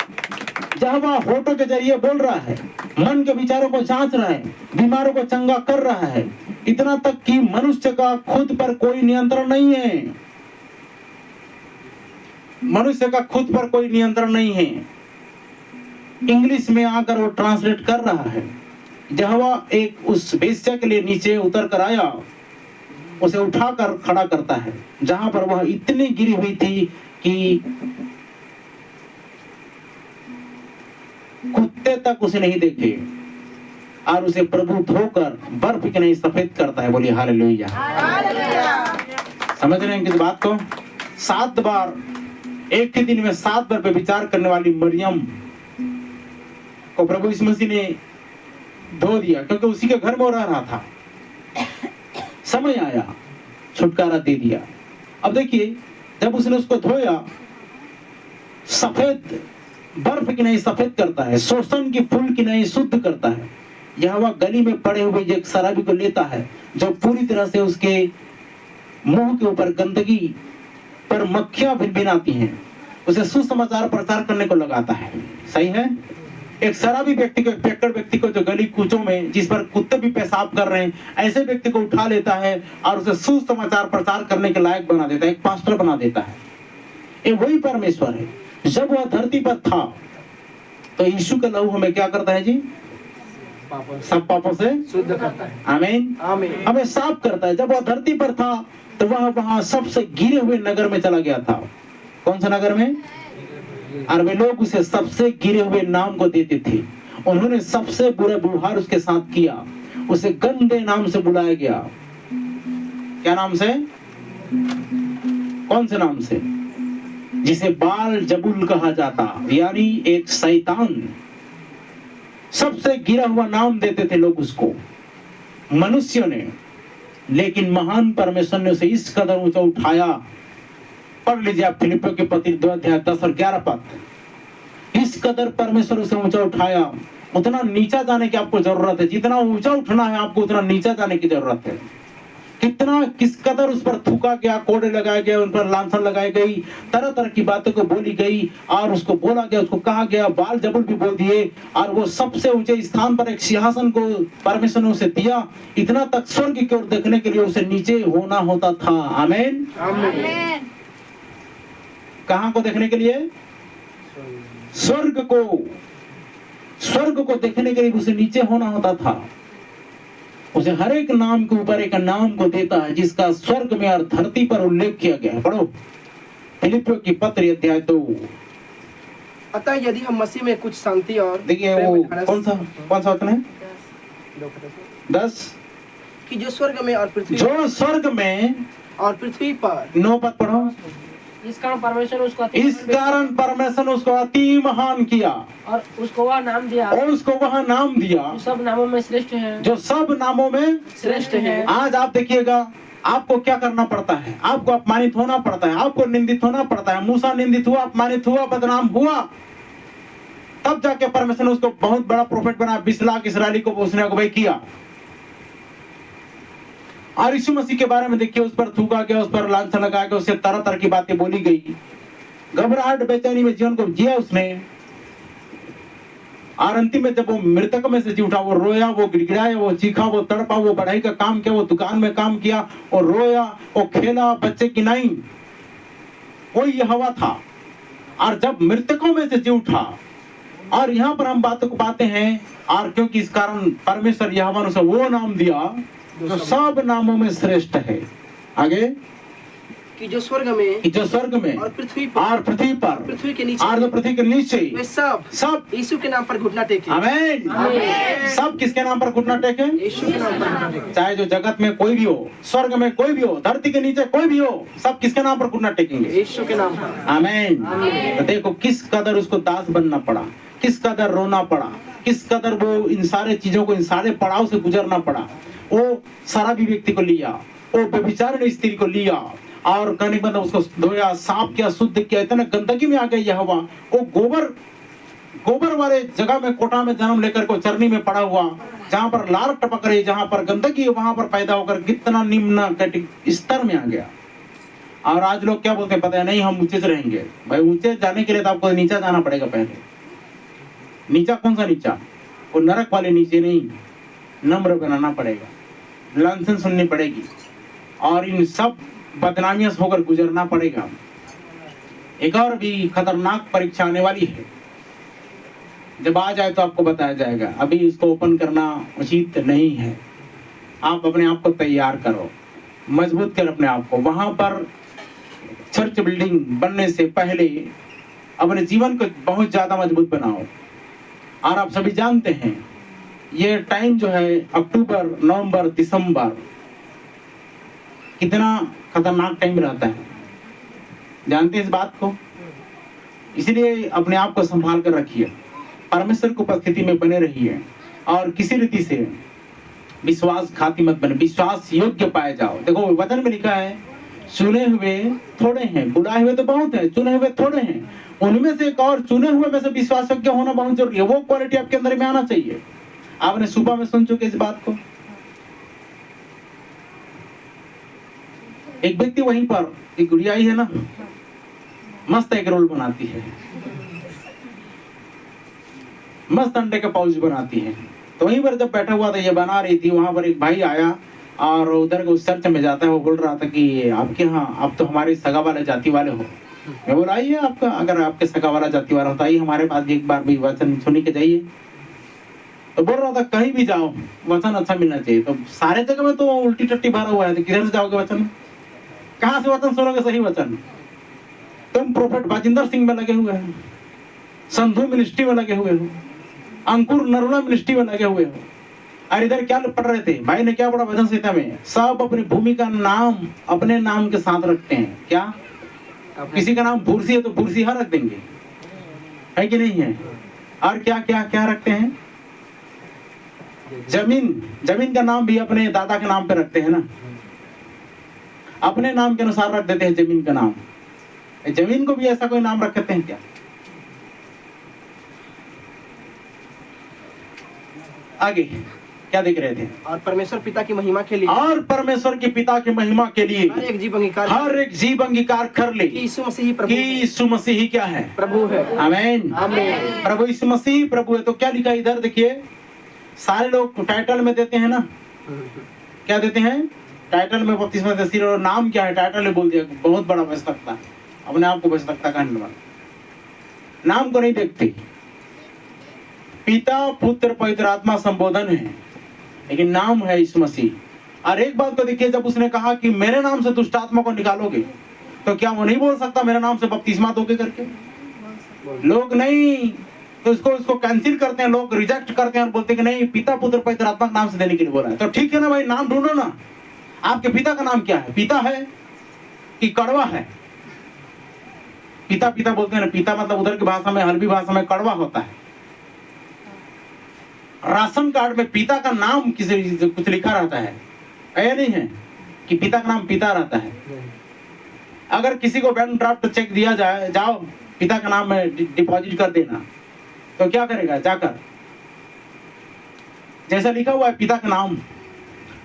यहोवा होठों के जरिए बोल रहा है, मन के विचारों को जांच रहा है, बीमारों को चंगा कर रहा है, इतना तक कि मनुष्य का खुद पर कोई नियंत्रण नहीं है। मनुष्य का खुद पर कोई नियंत्रण नहीं है। इंग्लिश में आकर वो ट्रांसलेट कर रहा है। यहोवा एक उस वेश्या के लिए नीचे उतर कर आया, उसे उठाकर खड़ा करता है, जहां पर वह इतनी गिरी हुई थी कि कुत्ते तक उसे नहीं देखे, और उसे प्रभु धोकर बर्फ की नहीं सफेद करता है। बोलिए हालेलुया। समझ रहे हैं किस बात को? 7 बार एक ही दिन में 7 बार पे विचार करने वाली मरियम को प्रभु यीशु मसीह ने धो दिया, क्योंकि उसी के घर में वो रह रहा था। समय आया, छुटकारा दे दिया। अब देखिए, जब उसने उसको धोया, सफेद बर्फ की नहीं सफेद करता है, शोषण की फूल की नहीं शुद्ध करता है। यहोवा गली में पड़े हुए एक शराबी को लेता है, जो पूरी तरह से उसके मुंह के ऊपर गंदगी पर मक्खियां भिनभिनाती हैं, उसे सुसमाचार प्रचार करने को लगाता है। सही है? एक शराबी व्यक्ति को, पियक्कड़ व्यक्ति को, जो गली कूचों में जिस पर कुत्ते भी पेशाब कर रहे हैं, ऐसे व्यक्ति को उठा लेता है और उसे सुसमाचार प्रचार करने के लायक बना देता है, एक पास्टर बना देता है। ये वही परमेश्वर है। जब वह धरती पर था तो यीशु का लहू हमें क्या करता है जी? सब पापों से शुद्ध करता है। आमीन। हमें साफ करता है। जब वह धरती पर था तो वह वहां सबसे गिरे हुए नगर में चला गया था। कौन सा नगर में? और वे लोग उसे सबसे गिरे हुए नाम को देते थे। उन्होंने सबसे बुरा व्यवहार उसके साथ किया। उसे गंदे नाम से बुलाया गया। क्या नाम से? कौन से नाम से? जिसे बाल जबुल कहा जाता, यानी एक शैतान। सबसे गिरा हुआ नाम देते थे लोग उसको, मनुष्यों ने। लेकिन महान परमेश्वर ने उसे इस कदर ऊंचा उठाया। पढ़ लीजिए आप फिलिपियों के पत्री 2 अध्याय 10 और 11 पद। इस कदर परमेश्वर उसे ऊंचा उठाया। उतना नीचा जाने की आपको जरूरत है। जितना ऊंचा उठना है आपको, उतना नीचा जाने की जरूरत है। कितना किस कदर उस पर थूका गया, कोड़े लगाए गए, उन पर लांछन लगाई गई, तरह तरह की बातों को बोली गई, और उसको बोला गया, उसको कहा गया, बाल जबुल भी बोल दिए। और वो सबसे ऊंचे स्थान पर एक सिंहासन को परमेश्वर ने उसे दिया। इतना तक स्वर्ग की ओर देखने के लिए उसे नीचे होना होता था। आमीन। कहां को देखने के लिए? स्वर्ग को देखने के लिए उसे नीचे होना होता था। उसे हर एक नाम के ऊपर एक नाम को देता है, जिसका स्वर्ग में और धरती पर उल्लेख किया गया है। पढ़ो फिलिपियों की पत्री अध्याय 2। अतः यदि हम मसीह में कुछ शांति और देखिए वो कौन सा वचन है? 10 कि जो स्वर्ग में और पृथ्वी पर 9 पद पढ़ो। इस कारण परमेश्वर उसको अति महान किया और उसको वह नाम दिया, जो सब नामों में श्रेष्ठ है। आज आप देखिएगा, आपको क्या करना पड़ता है? आपको अपमानित होना पड़ता है, आपको निंदित होना पड़ता है। मूसा निंदित हुआ, अपमानित हुआ, बदनाम हुआ, तब जाके परमेश्वर ने उसको बहुत बड़ा प्रोफेट बना। 20 लाख इसराइली को उसने अगुवाई किया। और यीशु मसीह के बारे में देखिए, उस पर थूका गया, उस पर लांछन लगाया गया, उससे तरह तरह की बातें बोली गई। घबराहट बेचैनी में जीवन को जिया उसने। और अंतिम में जब वो मृतक में से जी उठा, वो रोया, वो गिड़गिड़ाया, वो चीखा, वो तड़पा, वो बढ़ाई का काम किया, वो दुकान में काम किया, वो रोया, वो खेला, बच्चे की नहीं, वही यहोवा था। और जब मृतकों में से जी उठा, और यहाँ पर हम बातों को पाते हैं, और क्योंकि इस कारण परमेश्वर यहोवा ने उसे वो नाम दिया जो सब नामों में श्रेष्ठ है। आगे कि जो स्वर्ग में और पृथ्वी पर पृथ्वी के नीचे वे सब यीशु के नाम पर घुटना टेके। आमीन। सब किसके नाम पर घुटना टेके? यीशु के नाम पर घुटना टेके। चाहे जो जगत में कोई भी हो, स्वर्ग में कोई भी हो, धरती के नीचे कोई भी हो, सब किसके नाम पर घुटना टेकेंगे? यीशु के नाम पर। आमीन। तो देखो किस कदर उसको दास बनना पड़ा, किस कदर रोना पड़ा, किस कदर वो इन सारे चीजों को, इन सारे पड़ाव से गुजरना पड़ा। वो शराबी व्यक्ति को लिया, वो व्यभिचारिणी स्त्री को लिया और कहने के मतलब उसको धोया, साफ किया, शुद्ध किया। इतना गंदगी में आ गई यह हवा, वो गोबर वाले जगह में, कोटा में जन्म लेकर को चरनी में पड़ा हुआ, जहाँ पर लार टपक रही, जहाँ पर गंदगी है, वहां पर पैदा होकर कितना निम्न स्तर में आ गया। और आज लोग क्या बोलते हैं पता है? नहीं, हम ऊंचे से रहेंगे। भाई ऊंचे जाने के लिए तो आपको नीचा जाना पड़ेगा पहले। नीचा कौन सा नीचा? वो नरक वाले नीचे नहीं, नम्र बनाना पड़ेगा, लांछन सुननी पड़ेगी और इन सब बदनामियों से होकर गुजरना पड़ेगा। एक और भी खतरनाक परीक्षा आने वाली है, जब आ जाए तो आपको बताया जाएगा। अभी इसको ओपन करना उचित नहीं है। आप अपने आप को तैयार करो, मजबूत कर अपने आप को। वहां पर चर्च बिल्डिंग बनने से पहले अपने जीवन को बहुत ज्यादा मजबूत बनाओ। और आप सभी जानते हैं ये टाइम जो है अक्टूबर, नवंबर, दिसंबर, कितना खतरनाक टाइम रहता है, जानते हैं इस बात को? इसलिए अपने आप को संभाल कर रखिए, परमेश्वर की उपस्थिति में बने रहिए और किसी रीति से विश्वासघाती मत बने, विश्वास योग्य पाए जाओ। देखो वचन में लिखा है, चुने हुए थोड़े हैं, बुलाए हुए तो बहुत हैं, चुने हुए थोड़े हैं। उनमें से एक और चुने हुए में से विश्वास योग्य होना बहुत जरूरी है। वो क्वालिटी आपके अंदर में आना चाहिए। आपने सुबह में सुन चुके इस बात को। एक व्यक्ति वहीं पर, एक गुड़िया ही है ना, मस्त एक रोल बनाती है, मस्त अंडे का पाउच बनाती है। तो वहीं पर जब बैठा हुआ था, ये बना रही थी, वहां पर एक भाई आया और उधर उस चर्च में जाता है। वो बोल रहा था कि आपके यहाँ, आप तो हमारे सगा वाले जाति वाले हो। मैं बोला आइए, आपका अगर आपके सगा वाला जाति वाला होता, आइए हमारे पास भी एक बार भी वचन सुन के जाइए। तो बोल रहा था कहीं भी जाओ वचन अच्छा मिलना चाहिए। तो सारे जगह में तो उल्टी टट्टी भरा हुआ है, तो किधर से जाओगे वचन? कहाँ से वचन सुनोगे सही वचन? तुम प्रोफेट बाजिंदर सिंह में लगे हुए हो, संधू मिनिस्ट्री में लगे हुए हो, अंकुर नरोला मिनिस्ट्री में लगे हुए हो। और इधर क्या पढ़ रहे थे? भाई ने क्या पढ़ा वचन संहिता में? सब अपनी भूमि का नाम अपने नाम के साथ रखते हैं। क्या? किसी का नाम भूरसी है तो भूरसीहा रख देंगे, है कि नहीं है? और क्या क्या क्या रखते हैं? जमीन का नाम भी अपने दादा के नाम पे रखते हैं ना, अपने नाम के अनुसार रख देते हैं जमीन का नाम। जमीन को भी ऐसा कोई नाम रखते हैं क्या? आगे क्या देख रहे थे? और परमेश्वर पिता की महिमा के लिए, और परमेश्वर की पिता की महिमा के लिए हर एक जीव अंगीकार कर ले कि यीशु मसीह प्रभु, यीशु मसीह क्या है? प्रभु है। आमीन। प्रभु यीशु मसीह प्रभु है। तो क्या लिखा इधर देखिए, सारे लोग टाइटल में देते हैं ना, क्या देते हैं? टाइटल में बपतिस्मा देते हैं। और नाम क्या है? टाइटल में बोल दिया, बहुत बड़ा बचतकता, अपने आप को बचतकता कहने वाला। नाम को नहीं देखते। पिता पुत्र पवित्र आत्मा संबोधन है, लेकिन नाम है यीशु मसीह। और एक बात को देखिए, जब उसने कहा कि मेरे नाम से दुष्ट आत्मा को निकालोगे, तो क्या वो नहीं बोल सकता मेरे नाम से बपतिस्मा दोगे करके? लोग नहीं, तो इसको कैंसिल करते हैं, लोग रिजेक्ट करते हैं और बोलते हैं कि नहीं, पिता पुत्र पवित्र आत्मा के नाम से देने के लिए बोला है। तो ठीक है ना भाई, नाम ढूंढो ना। आपके पिता का नाम क्या है? पिता है कि कड़वा है? पिता पिता बोलते हैं ना, पिता मतलब उधर की भाषा में, हल्बी भाषा में कड़वा होता है। राशन कार्ड में पिता का नाम किसी कुछ लिखा रहता है, ऐसा नहीं है कि पिता का नाम पिता रहता है। अगर किसी को बैंक ड्राफ्ट चेक दिया जाए, जाओ पिता का नाम में डिपॉजिट कर देना, तो क्या करेगा? जाकर जैसा लिखा हुआ है पिता का नाम,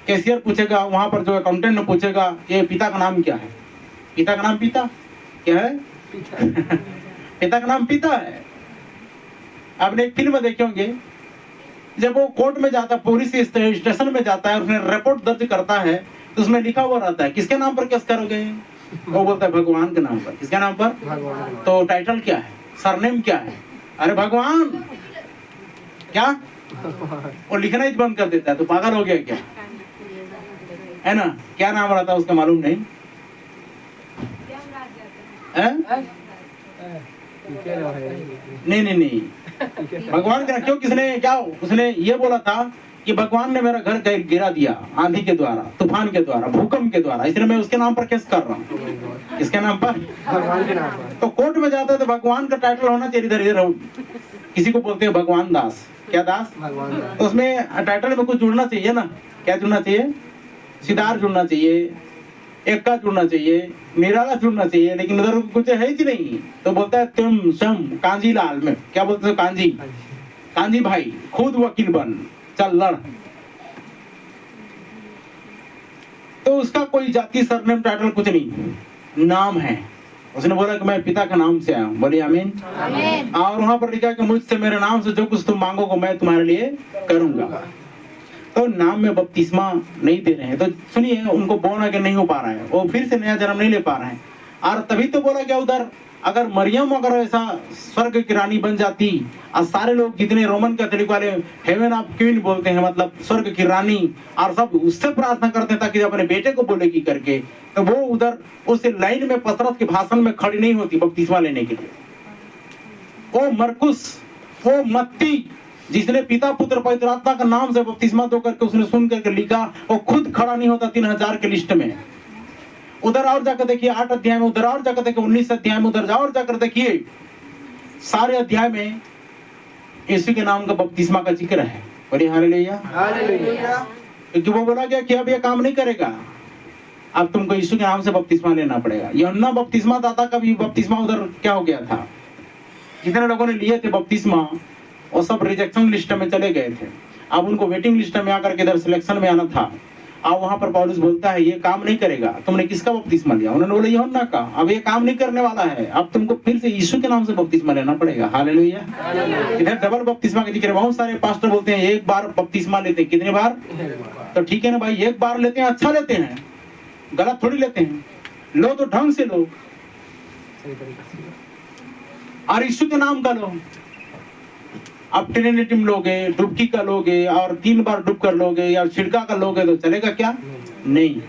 कैशियर पूछेगा, वहां पर जो अकाउंटेंट ने पूछेगा, ये पिता का नाम क्या है? पिता का नाम पिता क्या है? पिता का नाम पिता है। आपने एक फिल्म देखे होंगे, जब वो कोर्ट में जाता है, पुलिस स्टेशन में जाता है, उसने रिपोर्ट दर्ज करता है, तो उसमें लिखा हुआ रहता है किसके नाम पर केस करोगे? वो बोलता है भगवान के नाम पर। किसके नाम पर? तो टाइटल क्या है? सरनेम क्या है? अरे भगवान क्या? वो लिखना ही बंद कर देता है। तो पागल हो गया क्या? है ना, क्या नाम रहता उसका मालूम नहीं है? नहीं नहीं नहीं, भगवान का क्यों, किसने क्या उसने ये बोला था कि भगवान ने मेरा घर गिरा दिया आंधी के द्वारा, तूफान के द्वारा, भूकंप के द्वारा, इसलिए मैं उसके नाम पर केस कर रहा हूँ। किसके नाम पर? भगवान के नाम पर। तो कोर्ट में जाते तो भगवान का टाइटल होना चाहिए, इधर इधर किसी को बोलते हैं भगवान दास, क्या दास? भगवान दास। तो उसमें टाइटल में कुछ जुड़ना चाहिए ना, क्या जुड़ना चाहिए? सिद्धार्थ जुड़ना चाहिए, एक्का जुड़ना चाहिए, निराला जुड़ना चाहिए, लेकिन उधर कुछ है ही नहीं। तो बोलता है तुम सम कांजी लाल में, क्या बोलते हो? कांजी, कांजी भाई खुद वकील बन, चल लड़। तो उसका कोई जाति सरनेम टाइटल कुछ नहीं, नाम है। उसने बोला कि मैं पिता के नाम से आया हूँ, बोलिए आमीन। और वहां पर लिखा कि मुझसे मेरे नाम से जो कुछ तुम मांगोगे मैं तुम्हारे लिए करूंगा। तो नाम में बपतिस्मा नहीं दे रहे हैं, तो सुनिए उनको बोर्न अगेन नहीं हो पा रहा है, वो फिर से नया जन्म नहीं ले पा रहे हैं। और तभी तो बोला क्या उधर, अगर मरियम अगर ऐसा स्वर्ग की रानी बन जाती और सारे लोग जितने रोमन कैथोलिक वाले हेवन ऑफ क्वीन बोलते हैं, मतलब स्वर्ग की रानी, और सब उससे प्रार्थना करते हैं ताकि अपने बेटे को बोलेगी करके, तो वो उधर उस लाइन में पतरस के भाषण में खड़ी नहीं होती बपतिस्मा लेने के लिए। वो मरकुस, वो मत्ती जिसने पिता पुत्र पवित्र आत्मा का नाम से बपतिस्मा दो करके उसने सुन करके लिखा, वो खुद खड़ा नहीं होता 3000 के लिस्ट में। उधर और जाकर देखिए 8 अध्याय में, उधर और जाकर देखिए 19 अध्याय में, उधर और जाकर देखिए सारे अध्याय में यीशु के नाम का बपतिस्मा का जिक्र है। बोलिए हालेलुया। क्योंकि वो बोला गया कि अब ये काम नहीं करेगा, अब तुमको यीशु के नाम से बपतिस्मा लेना पड़ेगा। यूहन्ना बपतिस्मा दाता का भी बपतिस्मा उधर क्या हो गया था, जितने लोगों ने लिए थे बपतिस्मा वो सब रिजेक्शन लिस्ट में चले गए थे। अब उनको वेटिंग लिस्ट में आकर के इधर सिलेक्शन में आना था। अब वहां पर पौलुस बोलता है ये काम नहीं करेगा, तुमने किसका बपतिस्मा लिया? उन्होंने बोला यूहन्ना का। अब ये काम नहीं करने वाला है, अब तुमको फिर से यीशु के नाम से बपतिस्मा लेना पड़ेगा। हालेलुया। इधर डबल बपतिस्मा के जिक्र, बहुत सारे पास्टर बोलते हैं एक बार बपतिस्मा लेते हैं, कितने बार? तो ठीक है ना भाई, एक बार लेते हैं, अच्छा लेते हैं, गलत थोड़ी लेते हैं, लो तो ढंग से लो और यीशु के नाम का लो। अब ट्रिनिटी में लोगे, डुबकी का लोगे और 3 बार डूब कर लोगे या छिड़का कर लोगे तो चलेगा क्या? नहीं,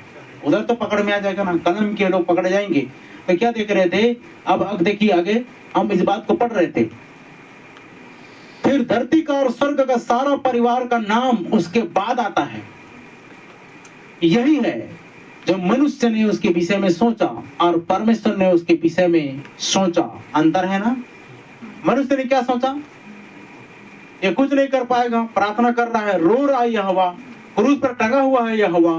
उधर तो पकड़ में आ जाएगा ना, कलम के लोग पकड़ जाएंगे। तो क्या देख रहे थे? अब देखिए आगे हम इस बात को पढ़ रहे थे। फिर धरती का और स्वर्ग का सारा परिवार का नाम उसके बाद आता है। यही है जो मनुष्य ने उसके विषय में सोचा और परमेश्वर ने उसके विषय में सोचा। अंतर है ना? मनुष्य ने क्या सोचा? ये कुछ नहीं कर पाएगा, प्रार्थना कर रहा है, रो रहा है यहोवा, क्रूस पर टंगा हुआ है यहोवा,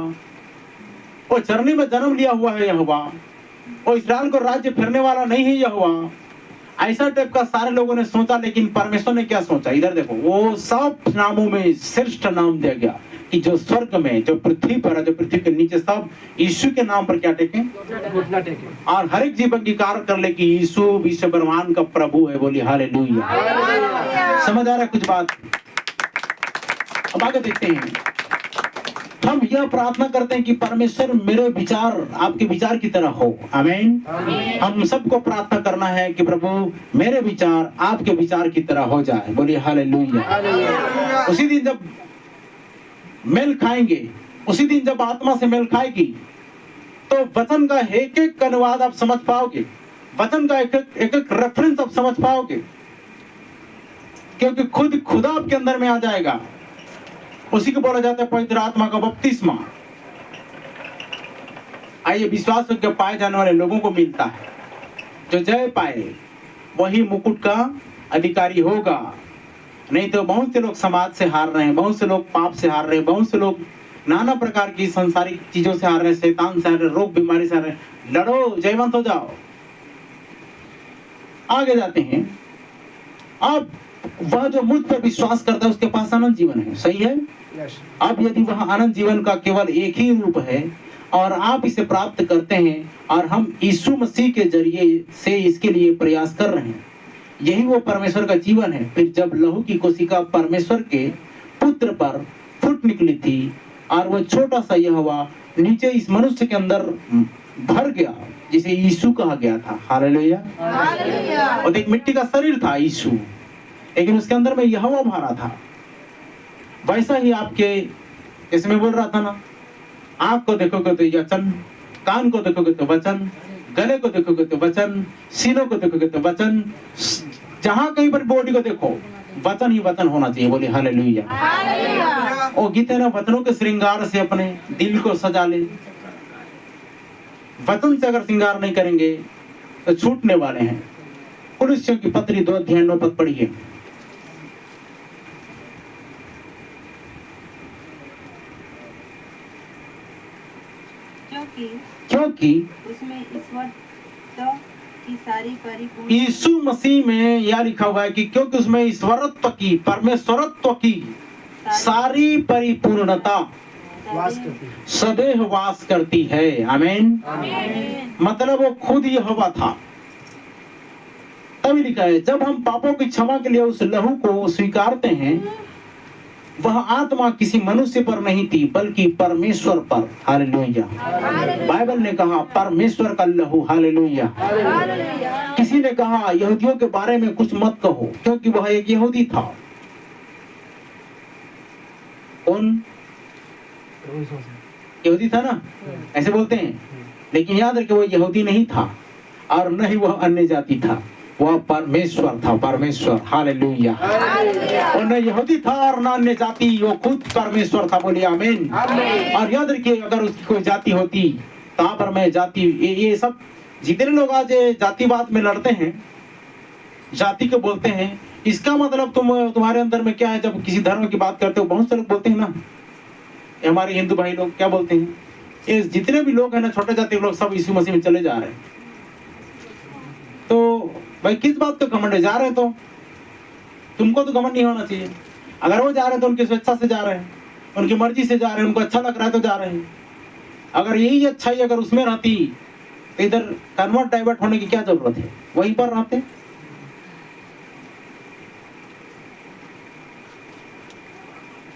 वो चरनी में जन्म लिया हुआ है यहोवा, वो इस्राएल को राज्य फिरने वाला नहीं है यहोवा। ऐसा टाइप का सारे लोगों ने सोचा। लेकिन परमेश्वर ने क्या सोचा? इधर देखो, वो सब नामों में श्रेष्ठ नाम दिया गया कि जो स्वर्ग में, जो पृथ्वी पर, जो पृथ्वी के नीचे, सब यीशु के नाम पर क्या टेकें? घुटना टेकें। और हर एक जीव अंगीकार कर ले कि यीशु विश्व ब्रह्मांड का प्रभु है। बोली हालेलुया। समझ आ रहा है कुछ बात? अब आगे देखते हैं। हम यह प्रार्थना करते हैं कि परमेश्वर मेरे विचार आपके विचार की तरह हो। आमीन। हम सबको प्रार्थना करना है कि प्रभु मेरे विचार आपके विचार की तरह हो जाए। बोलिए हालेलुया। उसी दिन जब मेल खाएंगे, उसी दिन जब आत्मा से मेल खाएगी, तो वचन का एक एक अनुवाद आप समझ पाओगे, वचन का एक एक रेफरेंस आप समझ पाओगे, क्योंकि खुद खुदा आपके अंदर में आ जाएगा। उसी को बोला जाता है पवित्र आत्मा का बपतिस्मा। आइए, विश्वास करके पाए जाने वाले लोगों को मिलता है। जो जय पाए वही मुकुट का अधिकारी होगा। नहीं तो बहुत से लोग समाज से हार रहे हैं, बहुत से लोग पाप से हार रहे हैं, बहुत से लोग नाना प्रकार की संसारिक चीजों से हार रहे हैं, शैतान से हार रहे हैं, रोग बीमारी से हार रहे हैं। लड़ो, जयवंत हो जाओ। आगे जाते हैं। अब वह जो मुझ पर विश्वास करता है उसके पास अनंत जीवन है। सही है? अब यदि वह अनंत जीवन का केवल एक ही रूप है और आप इसे प्राप्त करते हैं और हम यीशु मसीह के जरिए से इसके लिए प्रयास कर रहे हैं, यही वो परमेश्वर का जीवन है। फिर जब लहू की कोशिका परमेश्वर के पुत्र पर फूट निकली थी और वह छोटा सा यहोवा नीचे इस मनुष्य के अंदर भर गया, जिसे यीशु कहा गया था। हालेलुया। और एक मिट्टी का शरीर था यीशु, लेकिन उसके अंदर में यहोवा भरा था। वैसा ही आपके, इसमें बोल रहा था ना, आंख को देखोगे तो वचन, कान को देखोगे तो वचन, गले को देखोगे तो वचन, सीनों को देखोगे तो वचन, जहां कहीं पर बॉडी को देखो वचन ही वचन होना चाहिए। बोले हालेलुया। और गीत है ना, वचनों के श्रृंगार से अपने दिल को सजा ले। वचन से अगर श्रृंगार नहीं करेंगे तो छूटने वाले हैं। कुलुस्सियों की पत्री 2 पद पढ़िए। क्योंकि उसमें ईश्वरत्व की सारी परिपूर्ण, यीशु मसीह में यह लिखा हुआ है कि क्योंकि उसमें ईश्वरत्व की, परमेश्वरत्व की सारी परिपूर्णता सदैव वास करती है। आमीन। मतलब वो खुद यहोवा था। तभी लिखा है जब हम पापों की क्षमा के लिए उस लहू को स्वीकारते हैं, वह आत्मा किसी मनुष्य पर नहीं थी बल्कि परमेश्वर पर। हालेलुया। बाइबल ने कहा परमेश्वर का लहू। हालेलुया। किसी ने कहा यहूदियों के बारे में कुछ मत कहो क्योंकि वह एक यहूदी था। कौन? यहूदी था ना, ऐसे बोलते हैं, लेकिन याद रखे वो यहूदी नहीं था और न ही वह अन्य जाति था, वह परमेश्वर था। परमेश्वर। हालेलुया। और न यहूदी था और न अन्य जाति, वो खुद परमेश्वर था। बोलिए आमीन। और याद रखिए अगर उसकी कोई जाति होती तो यहाँ पर मैं जाति, ये सब जितने लोग आज जातिवाद में लड़ते हैं, जाति को बोलते हैं, इसका मतलब तुम्हारे अंदर में क्या है? जब किसी धर्म की बात करते हो बहुत से लोग बोलते हैं ना, हमारे हिंदू भाई लोग क्या बोलते हैं, ये जितने भी लोग हैं ना छोटे जाति के लोग सब यीशु मसीह में चले जा रहे हैं। तो भाई किस बात का घमंड है? जा रहे तो तुमको तो घमंड नहीं होना चाहिए। अगर वो जा रहे हैं तो उनकी स्वेच्छा से जा रहे हैं, उनकी मर्जी से जा रहे हैं, उनको अच्छा लग रहा है तो जा रहे हैं। अगर यही अच्छाई अगर उसमें रहती तो इधर कन्वर्ट डाइवर्ट होने की क्या जरूरत है? वहीं पर रहते।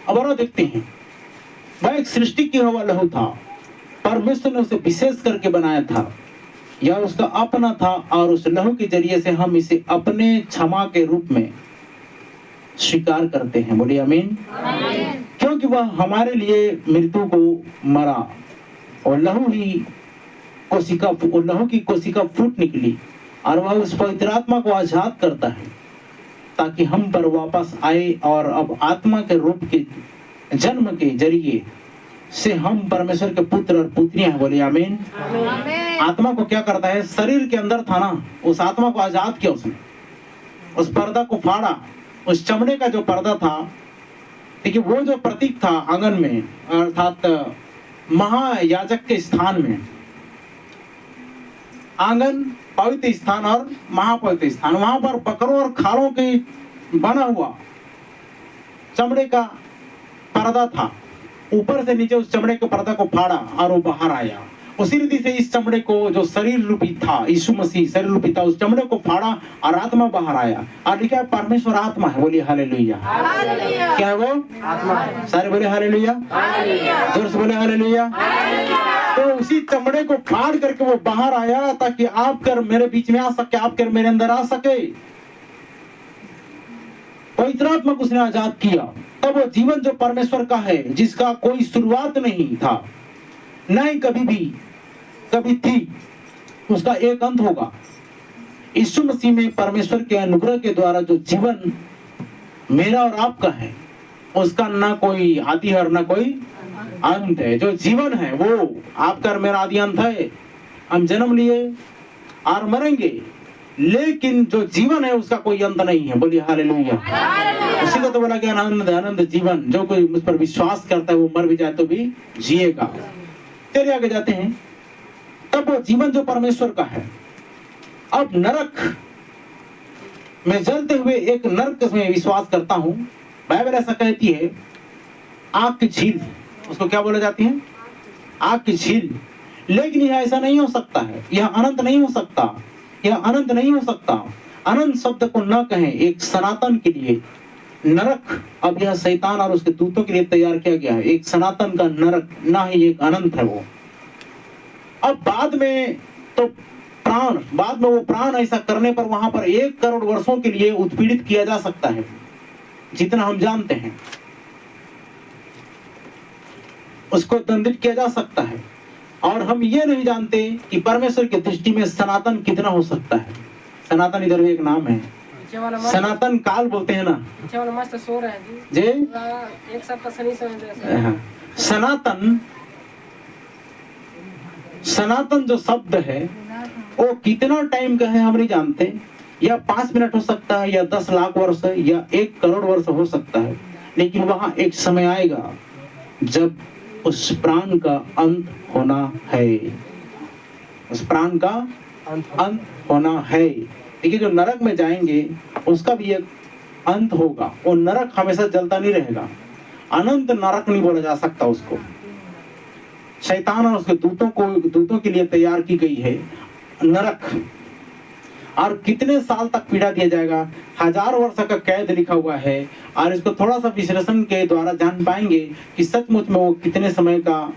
अब और देखते हैं, वह एक सृष्टि की हुआ लहू था, परमेश्वर ने उसे विशेष करके बनाया था, यह उसका अपना था और उस लहू के जरिए से हम इसे अपने क्षमा के रूप में स्वीकार करते हैं। बोलिए आमीन। क्योंकि वह हमारे लिए मृत्यु को मरा और लहू की कोशिका फूट निकली और वह उस पवित्र आत्मा को आजाद करता है ताकि हम पर वापस आए और अब आत्मा के रूप के जन्म के जरिए से हम परमेश्वर के पुत्र और पुत्रियां हैं। बोलिए आमीन। आत्मा को क्या करता है? शरीर के अंदर था ना, उस आत्मा को आजाद किया उसने, उस पर्दा को फाड़ा, उस चमड़े का जो पर्दा था, देखिए वो जो प्रतीक था आंगन में, अर्थात महायाजक के स्थान में, आंगन पवित्र स्थान और महापवित्र स्थान, वहां पर बकरों और खालों के बना हुआ चमड़े का पर्दा था। ऊपर से नीचे उस चमड़े के पर्दा को फाड़ा और वो बाहर आया। उसी रीति से इस चमड़े को जो शरीर रूपी था, यीशु मसीह शरीर रूपी था, उस चमड़े को फाड़ा और आत्मा बाहर आया। और लिखा है परमेश्वर आत्मा है। बोलिए हालेलुया। क्या है वो? आत्मा है। सारे बोले हालेलुया। जोर से बोले हालेलुया। तो उसी चमड़े को फाड़ करके वो बाहर आया ताकि आप कर मेरे बीच में आ सके, आप कर मेरे अंदर आ सके। पवित्र आत्मा को उसने आजाद किया। तब वो जीवन जो परमेश्वर का है, जिसका कोई शुरुआत नहीं था, न ही कभी थी, उसका एक अंत होगा। यीशु मसीह में परमेश्वर के अनुग्रह के द्वारा जो जीवन मेरा और आपका है, उसका ना कोई आदि है और ना कोई अंत है। जो जीवन है वो आपका और मेरा आदि अंत है। हम जन्म लिए और मरेंगे, लेकिन जो जीवन है उसका कोई अंत नहीं है। बोलिए हालेलुया। उसी को तो बोला गया आनंद जीवन, जो कोई मुझ पर विश्वास करता है वो मर भी जाए तो भी जिएगा। चलिए आगे जाते हैं। तब वो जीवन जो परमेश्वर का है, अब नरक में जलते हुए एक नरक में विश्वास करता हूं। बाइबल ऐसा कहती है, आग की झील, उसको क्या बोला जाती है? आग की झील। लेकिन यह ऐसा नहीं हो सकता है, यह अनंत नहीं हो सकता, यह अनंत नहीं हो सकता। अनंत शब्द को न कहें, एक सनातन के लिए नरक अब यह शैतान और उसके दूतों के लिए तैयार किया गया है। एक सनातन का नरक, ना ही एक अनंत है वो। अब बाद में वो प्राण ऐसा करने पर वहां पर 1 करोड़ वर्षों के लिए उत्पीड़ित किया जा सकता है, जितना हम जानते हैं। उसको दंडित किया जा सकता है। और हम ये नहीं जानते कि परमेश्वर की दृष्टि में सनातन कितना हो सकता है। सनातन इधर भी एक नाम है, सनातन काल बोलते हैं ना। मस्त सो रहे हैं जी एक सप्ताह से नहीं समझ। सनातन जो शब्द है वो कितना टाइम का है हम नहीं जानते। या 5 मिनट हो सकता है, या 10 लाख वर्ष, या 1 करोड़ वर्ष हो सकता है। लेकिन वहां एक समय आएगा जब उस प्राण का अंत होना है, उस प्राण का अंत होना है। देखिए जो नरक में जाएंगे उसका भी एक अंत होगा। वो नरक हमेशा जलता नहीं रहेगा। अनंत नरक नहीं बोला जा सकता उसको। शैतान और उसके दूतों के लिए तैयार की गई है नरक। और कितने साल तक पीड़ा दिया जाएगा, 1000 वर्ष का कैद लिखा हुआ है। और इसको थोड़ा सा विश्लेषण के द्वारा जान पाएंगे कि सचमुच में वो कितने समय का